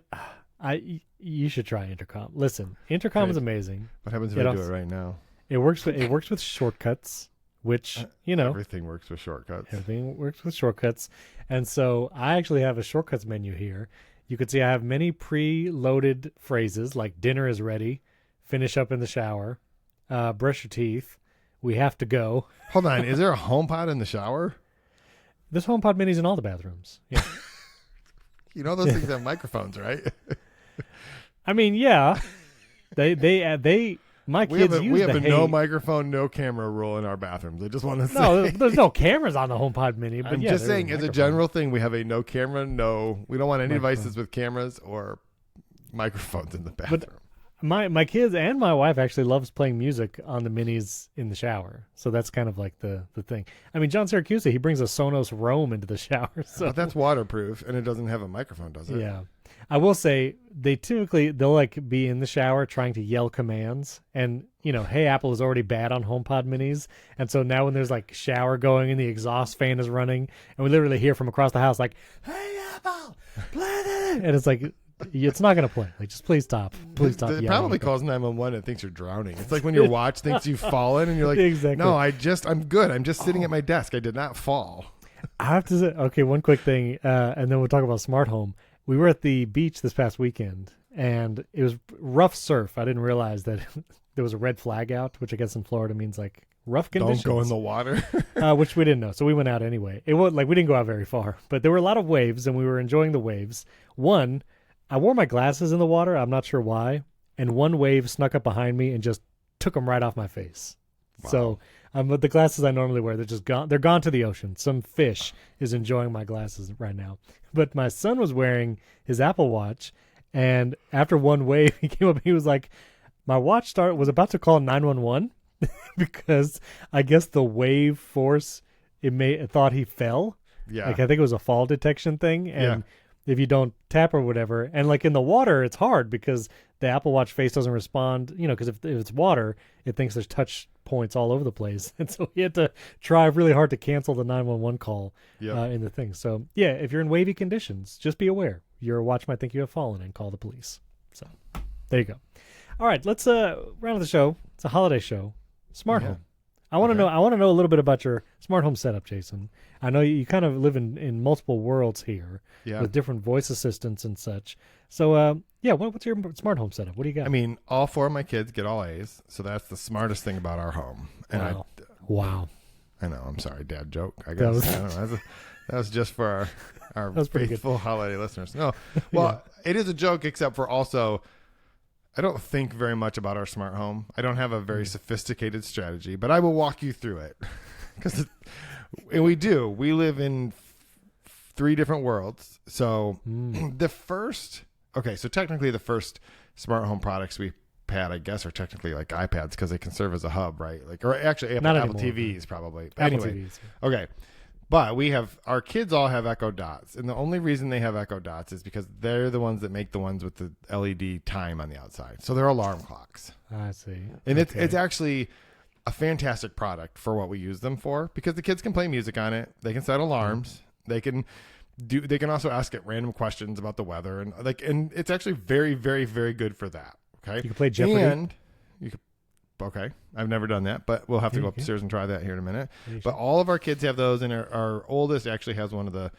you should try intercom. Listen, intercom is amazing. What happens if I do it right now? It works with shortcuts, which everything works with shortcuts. Everything works with shortcuts, and so I actually have a shortcuts menu here. You can see I have many pre-loaded phrases like "dinner is ready," "finish up in the shower," "brush your teeth," "we have to go." Hold on, is there a HomePod in the shower? This HomePod Mini's in all the bathrooms. Yeah. Those things have microphones, right? I mean, yeah. My kids we have a no microphone, no camera rule in our bathrooms. I just want to say. No, there's no cameras on the HomePod Mini. But I'm just saying, as a general thing, we have a no camera, we don't want any devices with cameras or microphones in the bathroom. But my kids and my wife actually loves playing music on the Minis in the shower. So that's kind of like the thing. I mean, John Syracuse, he brings a Sonos Roam into the shower. So but that's waterproof, and it doesn't have a microphone, does it? Yeah. I will say they'll like be in the shower trying to yell commands, and Hey Apple is already bad on HomePod Minis, and so now when there's like shower going and the exhaust fan is running, and we literally hear from across the house like, "Hey Apple, play that," and it's like, it's not going to play. Like, just please stop. Please stop. It probably calls 911 and thinks you're drowning. It's like when your watch thinks you've fallen and you're like, exactly. No, I'm good. I'm just sitting at my desk. I did not fall. I have to say, okay, one quick thing, and then we'll talk about smart home. We were at the beach this past weekend, and it was rough surf. I didn't realize that there was a red flag out, which I guess in Florida means like rough conditions. Don't go in the water. Which we didn't know, so we went out anyway. It was like we didn't go out very far, but there were a lot of waves, and we were enjoying the waves. I wore my glasses in the water. I'm not sure why. And one wave snuck up behind me and just took them right off my face. Wow. So but the glasses I normally wear, they're just gone. They're gone to the ocean. Some fish is enjoying my glasses right now. But my son was wearing his Apple Watch. And after one wave, he came up and he was like, my watch was about to call 911 because I guess the wave force, it thought he fell. Yeah. Like I think it was a fall detection thing. And if you don't tap or whatever, and like in the water, it's hard because the Apple Watch face doesn't respond, because if it's water, it thinks there's touch points all over the place. And so he had to try really hard to cancel the 911 call in the thing. So yeah, if you're in wavy conditions, just be aware. Your watch might think you have fallen and call the police. So there you go. All right, let's round of the show. It's a holiday show. Smart home. I want to know a little bit about your smart home setup, Jason. I know you kind of live in multiple worlds here with different voice assistants and such. So, what's your smart home setup? What do you got? I mean, all 4 of my kids get all A's, so that's the smartest thing about our home. And wow. I know. I'm sorry, dad joke. I guess I don't know. That was just for our faithful holiday listeners. No, well, it is a joke, except for also, I don't think very much about our smart home. I don't have a very sophisticated strategy, but I will walk you through it. We live in 3 different worlds. So technically the first smart home products we iPad, I guess, are technically like iPads because they can serve as a hub, right? Like, or actually Apple TVs probably. But Apple anyway, TVs. okay. But our kids all have Echo Dots, and the only reason they have Echo Dots is because they're the ones that make the ones with the LED time on the outside. So they're alarm clocks. I see. And it's actually a fantastic product for what we use them for, because the kids can play music on it. They can set alarms. They can also ask it random questions about the weather, and it's actually very, very, very good for that. Okay. You can play Jeopardy. And you could. Okay, I've never done that, but we'll have to go upstairs and try that here in a minute. But all of our kids have those, and our oldest actually has one of the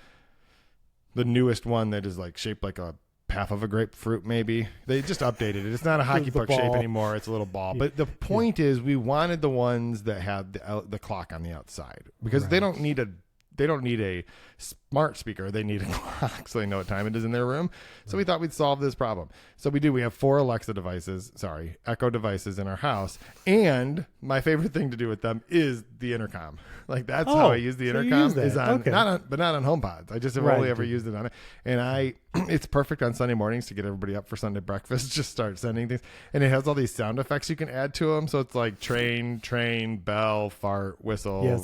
newest one that is like shaped like a half of a grapefruit, maybe. They just updated it. It's not a hockey puck shape anymore. It's a little ball. But the point is, we wanted the ones that had the clock on the outside, because they don't need a smart speaker. They need a clock so they know what time it is in their room. So we thought we'd solve this problem. So we have 4 Echo devices in our house. And my favorite thing to do with them is the intercom. Like, that's how I use the intercom. Is on, but not on HomePods. I just have only ever used it on it. And it's perfect on Sunday mornings to get everybody up for Sunday breakfast. Just start sending things. And it has all these sound effects you can add to them. So it's like train, bell, fart, whistle,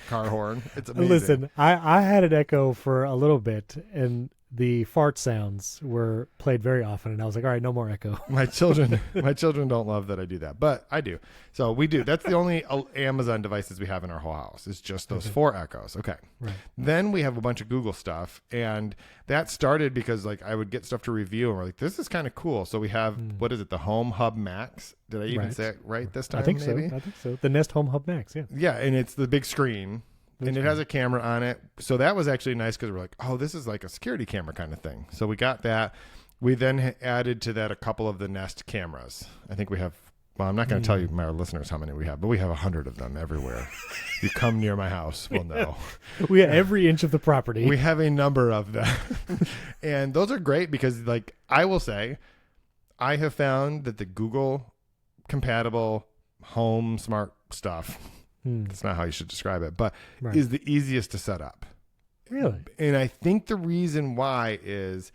car horn. It's amazing. Listen, I had an Echo for a little bit, and the fart sounds were played very often, and I was like, all right, no more Echo. My children don't love that I do that, but I do. So we do. That's the only Amazon devices we have in our whole house. It's just those 4 Echoes. Okay. Right. Then we have a bunch of Google stuff, and that started because like I would get stuff to review, and we're like, this is kind of cool. So we have what is it? The Home Hub Max. Did I even say it right this time? I think maybe? so. I think so. The Nest Home Hub Max. Yeah. Yeah, and it's the big screen. And it has a camera on it. So that was actually nice, because we're like, oh, this is like a security camera kind of thing. So we got that. We then added to that a couple of the Nest cameras. I think we have, well, I'm not going to tell you, my listeners, how many we have, but we have 100 of them everywhere. You come near my house, we'll know. We have every inch of the property. We have a number of them. And those are great because, like, I will say, I have found that the Google compatible home smart stuff, that's not how you should describe it, but is the easiest to set up. Really? And I think the reason why is,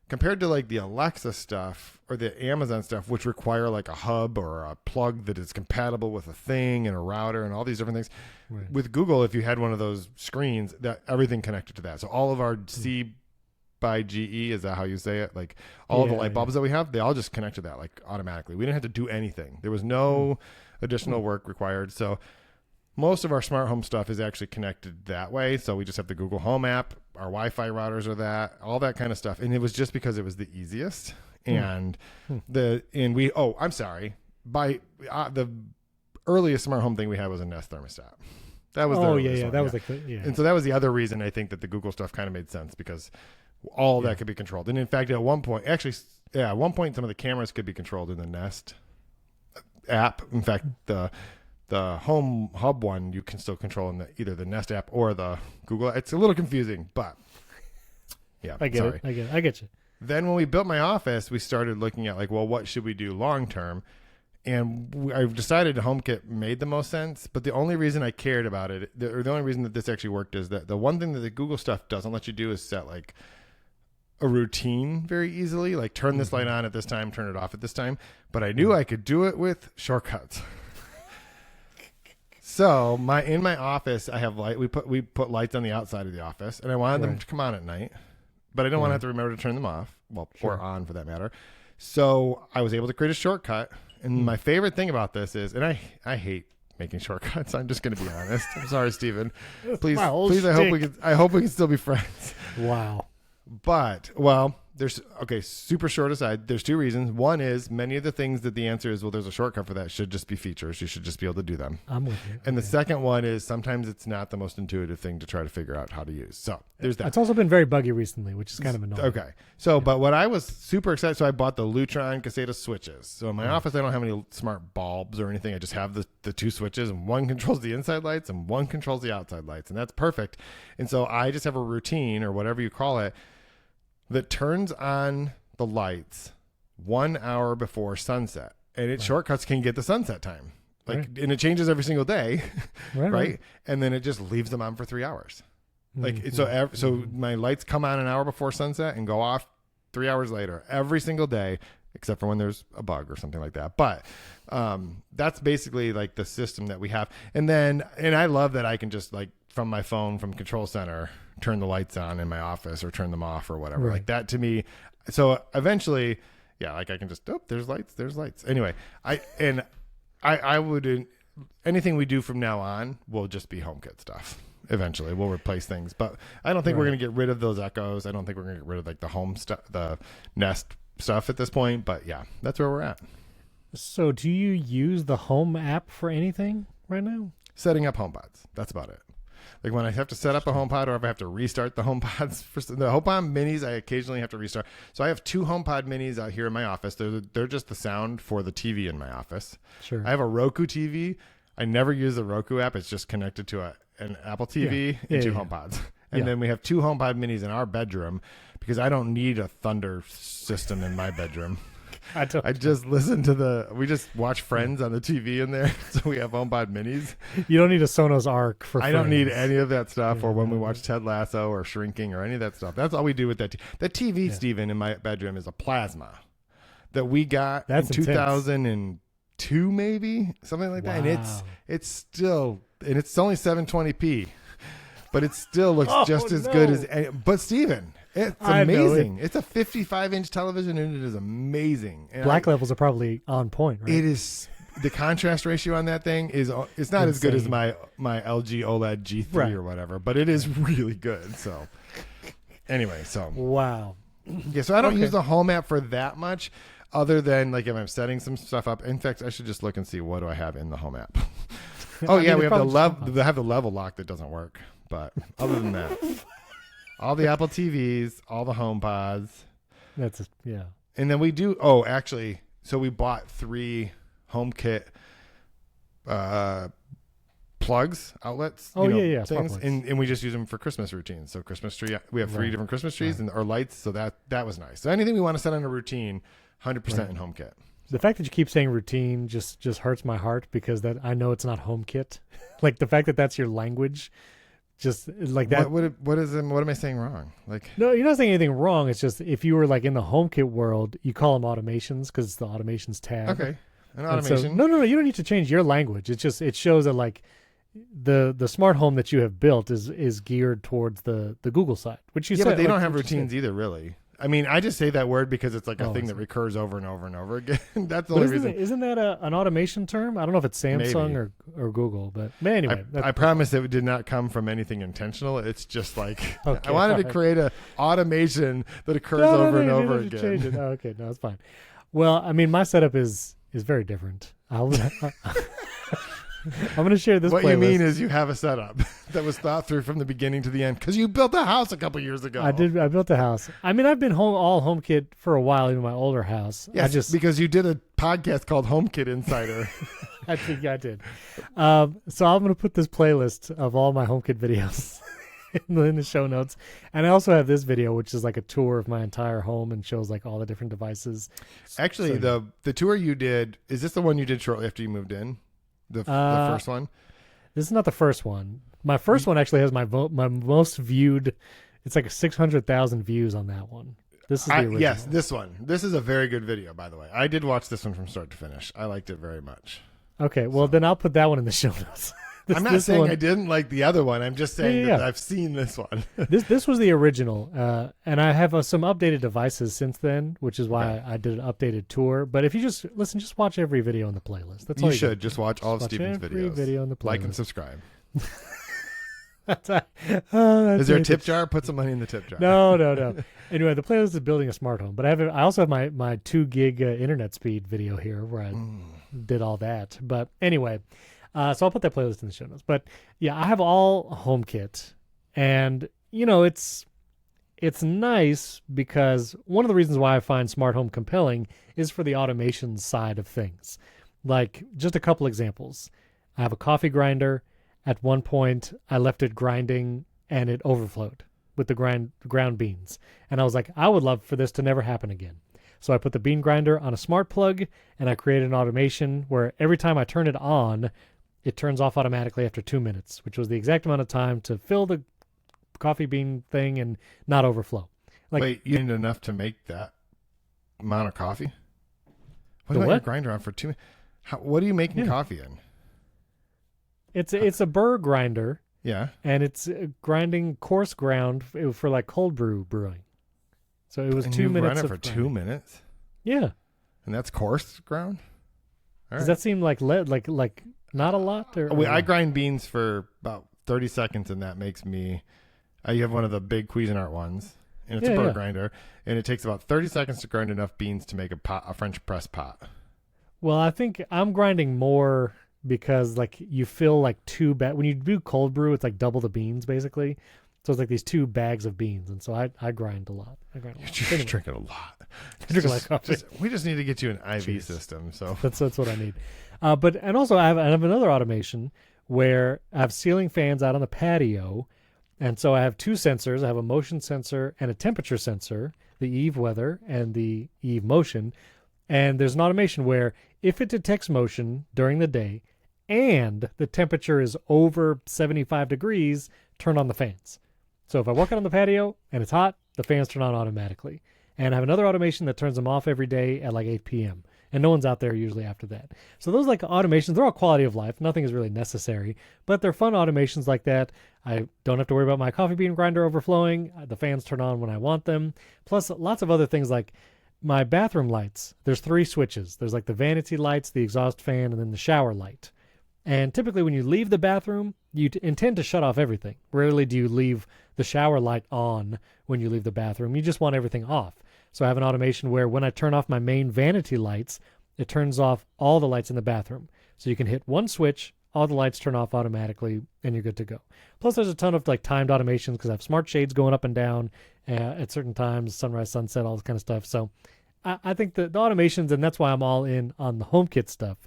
compared to like the Alexa stuff or the Amazon stuff, which require like a hub or a plug that is compatible with a thing and a router and all these different things. Right. With Google, if you had one of those screens, that everything connected to that. So all of our C by GE, is that how you say it? Like all of the light bulbs that we have, they all just connect to that like automatically. We didn't have to do anything. There was no additional work required. So most of our smart home stuff is actually connected that way. So we just have the Google Home app, our Wi-Fi routers are that, all that kind of stuff. And it was just because it was the easiest. And I'm sorry. By the earliest smart home thing we had was a Nest thermostat. That was And so that was the other reason I think that the Google stuff kind of made sense, because all that could be controlled. And in fact, at one point, some of the cameras could be controlled in the Nest app. In fact, the Home Hub one you can still control in either the Nest app or the Google. It's a little confusing, but I get you. Then when we built my office, we started looking at like, well, what should we do long term? And I've decided HomeKit made the most sense. But the only reason I cared about it, or the only reason that this actually worked, is that the one thing that the Google stuff doesn't let you do is set like a routine very easily, like turn this light on at this time, turn it off at this time. But I knew I could do it with shortcuts. So in my office, I have light. We put lights on the outside of the office, and I wanted them to come on at night, but I didn't want to have to remember to turn them off, or on for that matter. So I was able to create a shortcut. And my favorite thing about this is, and I hate making shortcuts. I'm just going to be honest. I'm sorry, Steven. Please. I hope we can still be friends. Wow. But there's super short aside. There's 2 reasons. One is many of the things that the answer is, well, there's a shortcut for that, should just be features. You should just be able to do them. I'm with you. And the second one is sometimes it's not the most intuitive thing to try to figure out how to use. So there's that. It's also been very buggy recently, which is kind of annoying. Okay. So, but what I was super excited, so I bought the Lutron Caseta switches. So in my office, I don't have any smart bulbs or anything. I just have the 2 switches, and one controls the inside lights and one controls the outside lights. And that's perfect. And so I just have a routine, or whatever you call it, that turns on the lights 1 hour before sunset, and shortcuts can get the sunset time, and it changes every single day, right? And then it just leaves them on for 3 hours, so my lights come on an hour before sunset and go off 3 hours later every single day, except for when there's a bug or something like that. But that's basically like the system that we have. And I love that I can just like from my phone, from Control Center, turn the lights on in my office or turn them off or whatever. Like that to me. So eventually, yeah, like I can just, there's lights. Anyway, I wouldn't, anything we do from now on will just be HomeKit stuff. Eventually we'll replace things, but I don't think we're going to get rid of those Echoes. I don't think we're going to get rid of like the home stuff, the Nest stuff at this point, but yeah, that's where we're at. So do you use the Home app for anything right now? Setting up HomePods. That's about it. Like when I have to set up a HomePod or if I have to restart the HomePods, for the HomePod minis, I occasionally have to restart. So I have 2 HomePod minis out here in my office. They're just the sound for the TV in my office. Sure. I have a Roku TV. I never use the Roku app. It's just connected to an Apple TV and 2 HomePods. And then we have 2 HomePod minis in our bedroom because I don't need a Thunder system in my bedroom. I just listen to we just watch Friends on the TV in there. So we have HomePod minis. You don't need a Sonos Arc for Friends. I don't need any of that stuff or when we watch Ted Lasso or Shrinking or any of that stuff. That's all we do with that. That TV, Steven, in my bedroom is a plasma that we got in 2002, maybe something like that. And it's still, and it's only 720p, but it still looks just as good as any. But Steven, it's amazing. It's a 55-inch television and it is amazing. And black levels are probably on point, right? It is. The contrast ratio on that thing is, it's not as good as my LG OLED G3 or whatever, but it is really good. So anyway, wow. Yeah, so I don't use the Home app for that much. Other than like if I'm setting some stuff up. In fact, I should just look and see what do I have in the Home app. We have the level lock that doesn't work. But other than that, all the Apple TVs, all the HomePods. And then we do. Oh, actually, so we bought 3 HomeKit plugs, outlets. Things, and we just use them for Christmas routines. So Christmas tree, we have 3 different Christmas trees or lights. So that was nice. So anything we want to set on a routine. 100% in HomeKit. The fact that you keep saying routine just hurts my heart because that I know it's not HomeKit. Like the fact that that's your language, just like that. What am I saying wrong? Like no, you're not saying anything wrong. It's just if you were like in the HomeKit world, you call them automations because it's the automations tab. Okay, an automation. So, no, you don't need to change your language. It's just it shows that like the smart home that you have built is geared towards the Google side, which you said. But they don't have routines either, really. I mean, I just say that word because it's like a thing that recurs over and over and over again. That's the only reason. Isn't that an automation term? I don't know if it's Samsung or Google, but anyway. I promise it did not come from anything intentional. It's just like I wanted to create an automation that occurs over and over again. Change it. Okay, no, it's fine. Well, I mean, my setup is very different. I'm going to share this. What playlist. You mean is you have a setup that was thought through from the beginning to the end because you built a house a couple years ago. I did. I built a house. I mean, I've been all HomeKit for a while in my older house. Yes, because you did a podcast called HomeKit Insider. I think I did. So I'm going to put this playlist of all my HomeKit videos in the show notes, and I also have this video, which is like a tour of my entire home and shows like all the different devices. Actually, the tour you did, is this the one you did shortly after you moved in? The first one? This is not the first one. My first one actually has my most viewed. It's like 600,000 views on that one. This is the original. Yes, this one. This is a very good video, by the way. I did watch this one from start to finish. I liked it very much. Okay, well then I'll put that one in the show notes. I'm not saying I didn't like the other one. I'm just saying that I've seen this one. This was the original, and I have some updated devices since then, which is why I did an updated tour. But if you just watch every video in the playlist. That's all you should. Just watch all of Steven's videos. Video in the playlist. Like and subscribe. Is there a tip jar? Put some money in the tip jar. No. Anyway, the playlist is building a smart home, but I also have my 2 gig internet speed video here where I did all that. But anyway. So I'll put that playlist in the show notes. But yeah, I have all HomeKit, and it's nice because one of the reasons why I find smart home compelling is for the automation side of things. Like just a couple examples. I have a coffee grinder. At one point, I left it grinding and it overflowed with the ground beans. And I was like, I would love for this to never happen again. So I put the bean grinder on a smart plug and I created an automation where every time I turn it on, it turns off automatically after 2 minutes, which was the exact amount of time to fill the coffee bean thing and not overflow. Wait, you need enough to make that amount of coffee? What about your grinder on for 2 minutes? What are you making coffee in? It's a burr grinder. Yeah. And it's grinding coarse ground for like cold brew brewing. So it was 2 minutes. Run it for 2 minutes? Yeah. And that's coarse ground? Does that seem like not a lot? I grind beans for about 30 seconds, and that makes me... you have one of the big Cuisinart ones, and it's a burr grinder, and it takes about 30 seconds to grind enough beans to make a French press pot. Well, I think I'm grinding more because like you fill like two bags. When you do cold brew, it's like double the beans basically. So it's like these 2 bags of beans, and so I grind a lot. You're drinking a lot. Drinking like coffee. We just need to get you an IV system. So that's what I need. And also I have another automation where I have ceiling fans out on the patio, and so I have 2 sensors. I have a motion sensor and a temperature sensor, the Eve weather and the Eve motion. And there's an automation where if it detects motion during the day and the temperature is over 75 degrees, turn on the fans. So if I walk out on the patio and it's hot, the fans turn on automatically. And I have another automation that turns them off every day at like 8 p.m. And no one's out there usually after that. So those like automations, they're all quality of life. Nothing is really necessary, but they're fun automations like that. I don't have to worry about my coffee bean grinder overflowing. The fans turn on when I want them. Plus lots of other things like my bathroom lights. There's 3 switches. There's like the vanity lights, the exhaust fan, and then the shower light. And typically when you leave the bathroom, you intend to shut off everything. Rarely do you leave the shower light on when you leave the bathroom. You just want everything off. So I have an automation where when I turn off my main vanity lights, it turns off all the lights in the bathroom. So you can hit one switch, all the lights turn off automatically, and you're good to go. Plus there's a ton of like timed automations because I have smart shades going up and down at certain times, sunrise, sunset, all this kind of stuff. So I think the automations, and that's why I'm all in on the HomeKit stuff.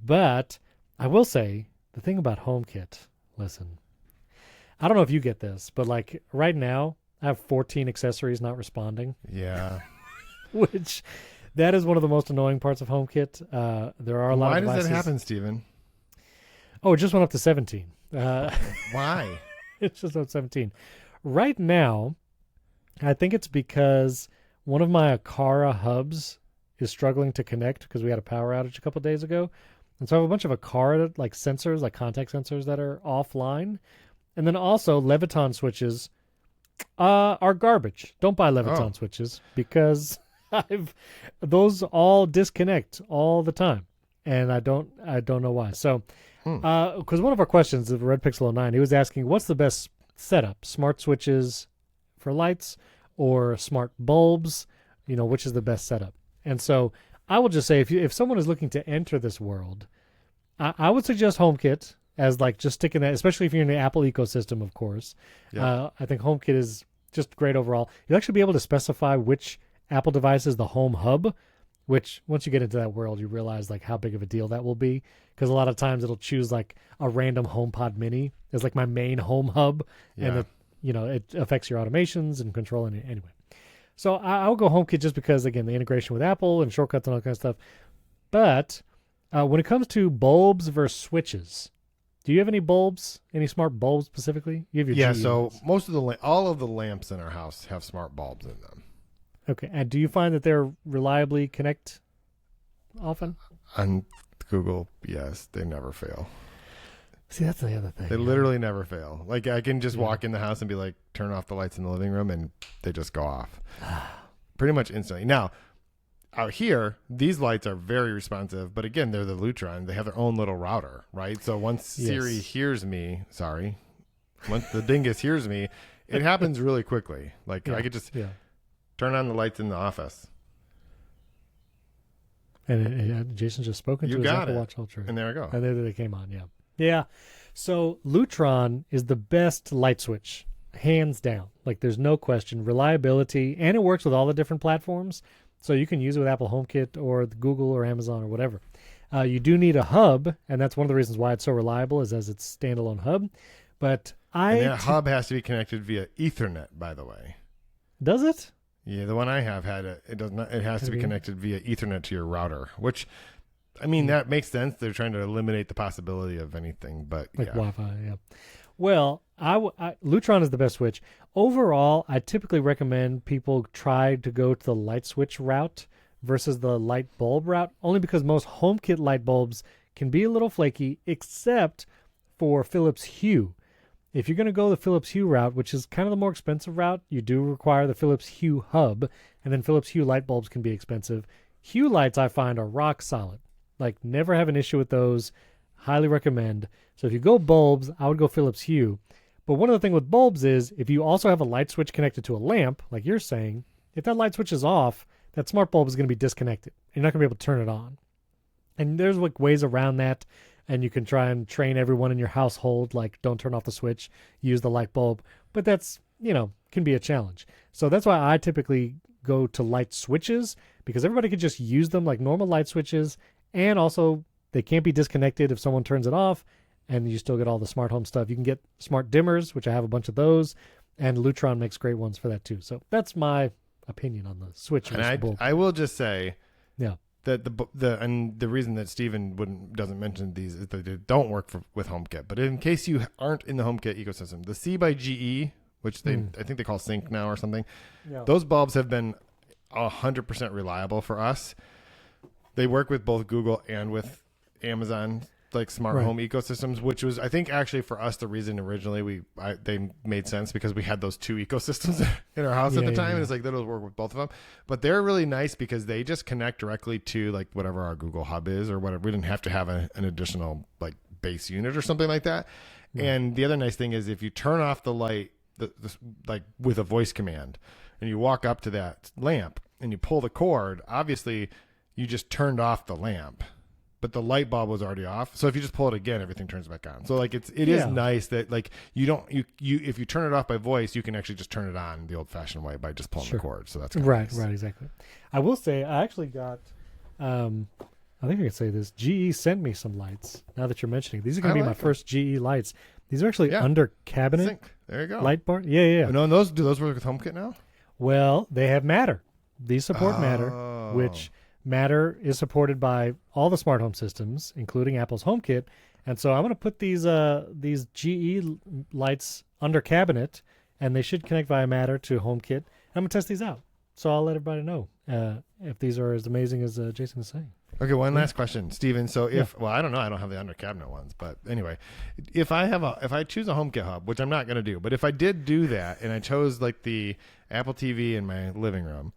But I will say, the thing about HomeKit, listen, I don't know if you get this, but like right now, I have 14 accessories not responding. Yeah. Which, that is one of the most annoying parts of HomeKit. There are a lot of devices. Why does that happen, Steven? Oh, it just went up to 17. Why? It's just up to 17. Right now, I think it's because one of my Aqara hubs is struggling to connect because we had a power outage a couple of days ago. And so I have a bunch of Aqara like sensors, like contact sensors that are offline. And then also Leviton switches are garbage. Don't buy Leviton switches because those all disconnect all the time. And I don't know why. So because one of our questions of Red Pixel 09, he was asking what's the best setup? Smart switches for lights or smart bulbs? You know, which is the best setup? And so I will just say if someone is looking to enter this world, I would suggest HomeKit as like just sticking that, especially if you're in the Apple ecosystem, of course. Yeah. I think HomeKit is just great overall. You'll actually be able to specify which Apple device is the home hub, which once you get into that world, you realize like how big of a deal that will be. Because a lot of times it'll choose like a random HomePod mini as like my main home hub. Yeah. And it affects your automations and controlling it anyway. So I'll go HomeKit just because, again, the integration with Apple and shortcuts and all that kind of stuff. But when it comes to bulbs versus switches, do you have any bulbs, any smart bulbs specifically? You have your GE so ones. most of all of the lamps in our house have smart bulbs in them. Okay, and do you find that they're reliably connect often? On Google, yes, they never fail. See, that's the other thing. They literally never fail. Like I can just walk in the house and be like, turn off the lights in the living room, and they just go off. Pretty much instantly. Now, out here, these lights are very responsive, but again, they're the Lutron. They have their own little router, right? So once Siri hears me, once the dingus hears me, it happens really quickly. Like I could just turn on the lights in the office. And Jason's just spoken to his Apple Watch Ultra. And there we go. And there they came on, Yeah. So Lutron is the best light switch, hands down. Like there's no question. Reliability, and it works with all the different platforms. So you can use it with Apple HomeKit or Google or Amazon or whatever. You do need a hub, and that's one of the reasons why it's so reliable is as its standalone hub. But and that hub has to be connected via Ethernet, by the way. Does it? Yeah, the one I have had it does not. It has to be connected via Ethernet to your router, which, I mean, that makes sense. They're trying to eliminate the possibility of anything, but like Wi-Fi. Yeah. Well, Lutron is the best switch. Overall, I typically recommend people try to go to the light switch route versus the light bulb route, only because most HomeKit light bulbs can be a little flaky, except for Philips Hue. If you're going to go the Philips Hue route, which is kind of the more expensive route, you do require the Philips Hue hub, and then Philips Hue light bulbs can be expensive. Hue lights, I find, are rock solid. Like, never have an issue with those. Highly recommend. So if you go bulbs, I would go Philips Hue. But one of the things with bulbs is, if you also have a light switch connected to a lamp, like you're saying, if that light switch is off, that smart bulb is going to be disconnected. You're not going to be able to turn it on. And there's like ways around that, and you can try and train everyone in your household, like don't turn off the switch, use the light bulb. But that's, can be a challenge. So that's why I typically go to light switches, because everybody can just use them like normal light switches, and also they can't be disconnected if someone turns it off, and you still get all the smart home stuff. You can get smart dimmers, which I have a bunch of those, and Lutron makes great ones for that too. So that's my opinion on the switch. And I will just say, yeah, that the reason that Steven doesn't mention these is that they don't work with HomeKit. But in case you aren't in the HomeKit ecosystem, the C by GE, which I think they call Sync now or something, those bulbs have been 100% reliable for us. They work with both Google and with Amazon, like smart home ecosystems, which was, I think, actually for us the reason originally they made sense, because we had those two ecosystems in our house at the time, and it's like that'll work with both of them. But they're really nice because they just connect directly to like whatever our Google Hub is or whatever. We didn't have to have an additional like base unit or something like that. And the other nice thing is, if you turn off the light, like with a voice command, and you walk up to that lamp and you pull the cord, obviously you just turned off the lamp, but the light bulb was already off. So if you just pull it again, everything turns back on. So like it is nice that like you if you turn it off by voice, you can actually just turn it on the old fashioned way by just pulling the cord. So that's right, nice. Right, exactly. I will say I actually got I think I can say this. GE sent me some lights. Now that you're mentioning, these are going to be my first GE lights. These are actually under cabinet. Sync. There you go. Light bar. Yeah. No, do those work with HomeKit now? Well, they have Matter. These support Matter, which Matter is supported by all the smart home systems, including Apple's HomeKit. And so I'm going to put these GE lights under cabinet, and they should connect via Matter to HomeKit. I'm going to test these out. So I'll let everybody know if these are as amazing as Jason is saying. Okay, one last question, Steven. So well, I don't know. I don't have the under cabinet ones, but anyway, if I choose a HomeKit hub, which I'm not going to do, but if I did do that and I chose like the Apple TV in my living room,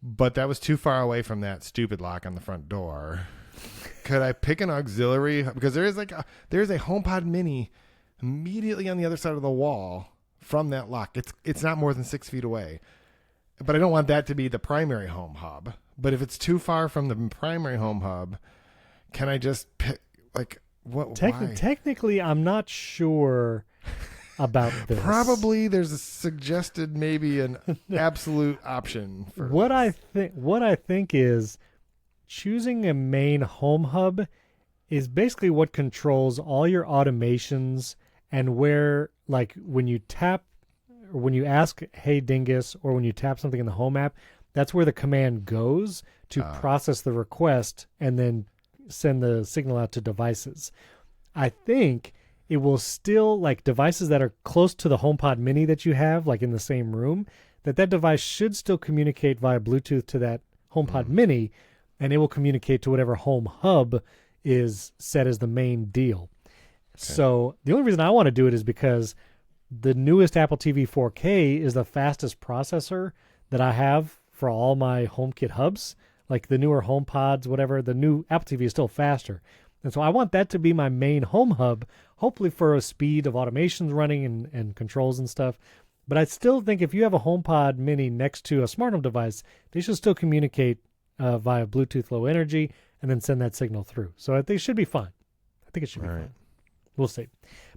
but that was too far away from that stupid lock on the front door, could I pick an auxiliary? Because there is a HomePod Mini immediately on the other side of the wall from that lock. It's not more than 6 feet away, but I don't want that to be the primary home hub. But if it's too far from the primary home hub, can I just pick, like, what? Technically, I'm not sure about this. Probably there's a suggested maybe an absolute option for what this. What I think is choosing a main home hub is basically what controls all your automations, and where, like, when you tap or when you ask, "Hey Dingus," or when you tap something in the home app, that's where the command goes to process the request and then send the signal out to devices. I think it will still, like devices that are close to the HomePod Mini that you have, like in the same room, that device should still communicate via Bluetooth to that HomePod Mini, and it will communicate to whatever home hub is set as the main deal. Okay. So the only reason I want to do it is because the newest Apple TV 4K is the fastest processor that I have for all my HomeKit hubs. Like the newer HomePods, whatever, the new Apple TV is still faster. And so I want that to be my main home hub, hopefully for a speed of automations running and controls and stuff. But I still think if you have a HomePod Mini next to a smart home device, they should still communicate via Bluetooth Low Energy and then send that signal through. So I think it should be fine. I think it should be fine. We'll see.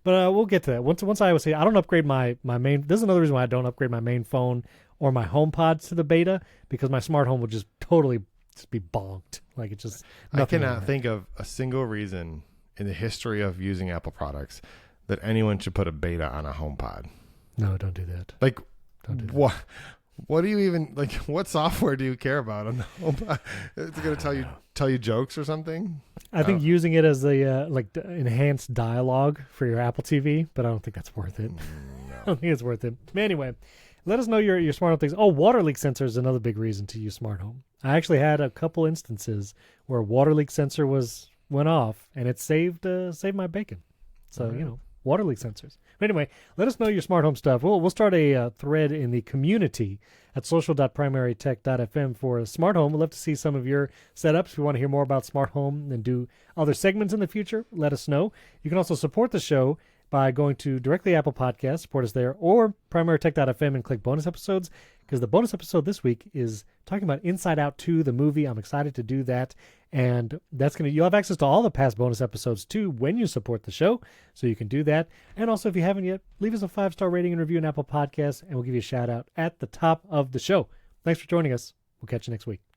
But we'll get to that. Once I would say I don't upgrade my main. This is another reason why I don't upgrade my main phone or my HomePods to the beta, because my smart home will just totally just be bonked. Like, it's just I cannot think of a single reason in the history of using Apple products that anyone should put a beta on a HomePod. No, don't do that. Like, don't do that. What do you even, like, what software do you care about on the HomePod? It's going to tell you jokes or something? I think using it as a enhanced dialogue for your Apple TV, but I don't think that's worth it. No. I don't think it's worth it. Anyway, Let us know your smart home things. Oh, water leak sensor is another big reason to use smart home. I actually had a couple instances where a water leak sensor went off, and it saved my bacon. So, water leak sensors. But anyway, let us know your smart home stuff. We'll start a thread in the community at social.primarytech.fm for smart home. We'd love to see some of your setups. If you want to hear more about smart home and do other segments in the future, let us know. You can also support the show by going to directly Apple Podcasts, support us there, or primarytech.fm and click bonus episodes, because the bonus episode this week is talking about Inside Out 2, the movie. I'm excited to do that, and you'll have access to all the past bonus episodes too when you support the show, so you can do that. And also, if you haven't yet, leave us a 5-star rating and review on Apple Podcasts, and we'll give you a shout out at the top of the show. Thanks for joining us. We'll catch you next week.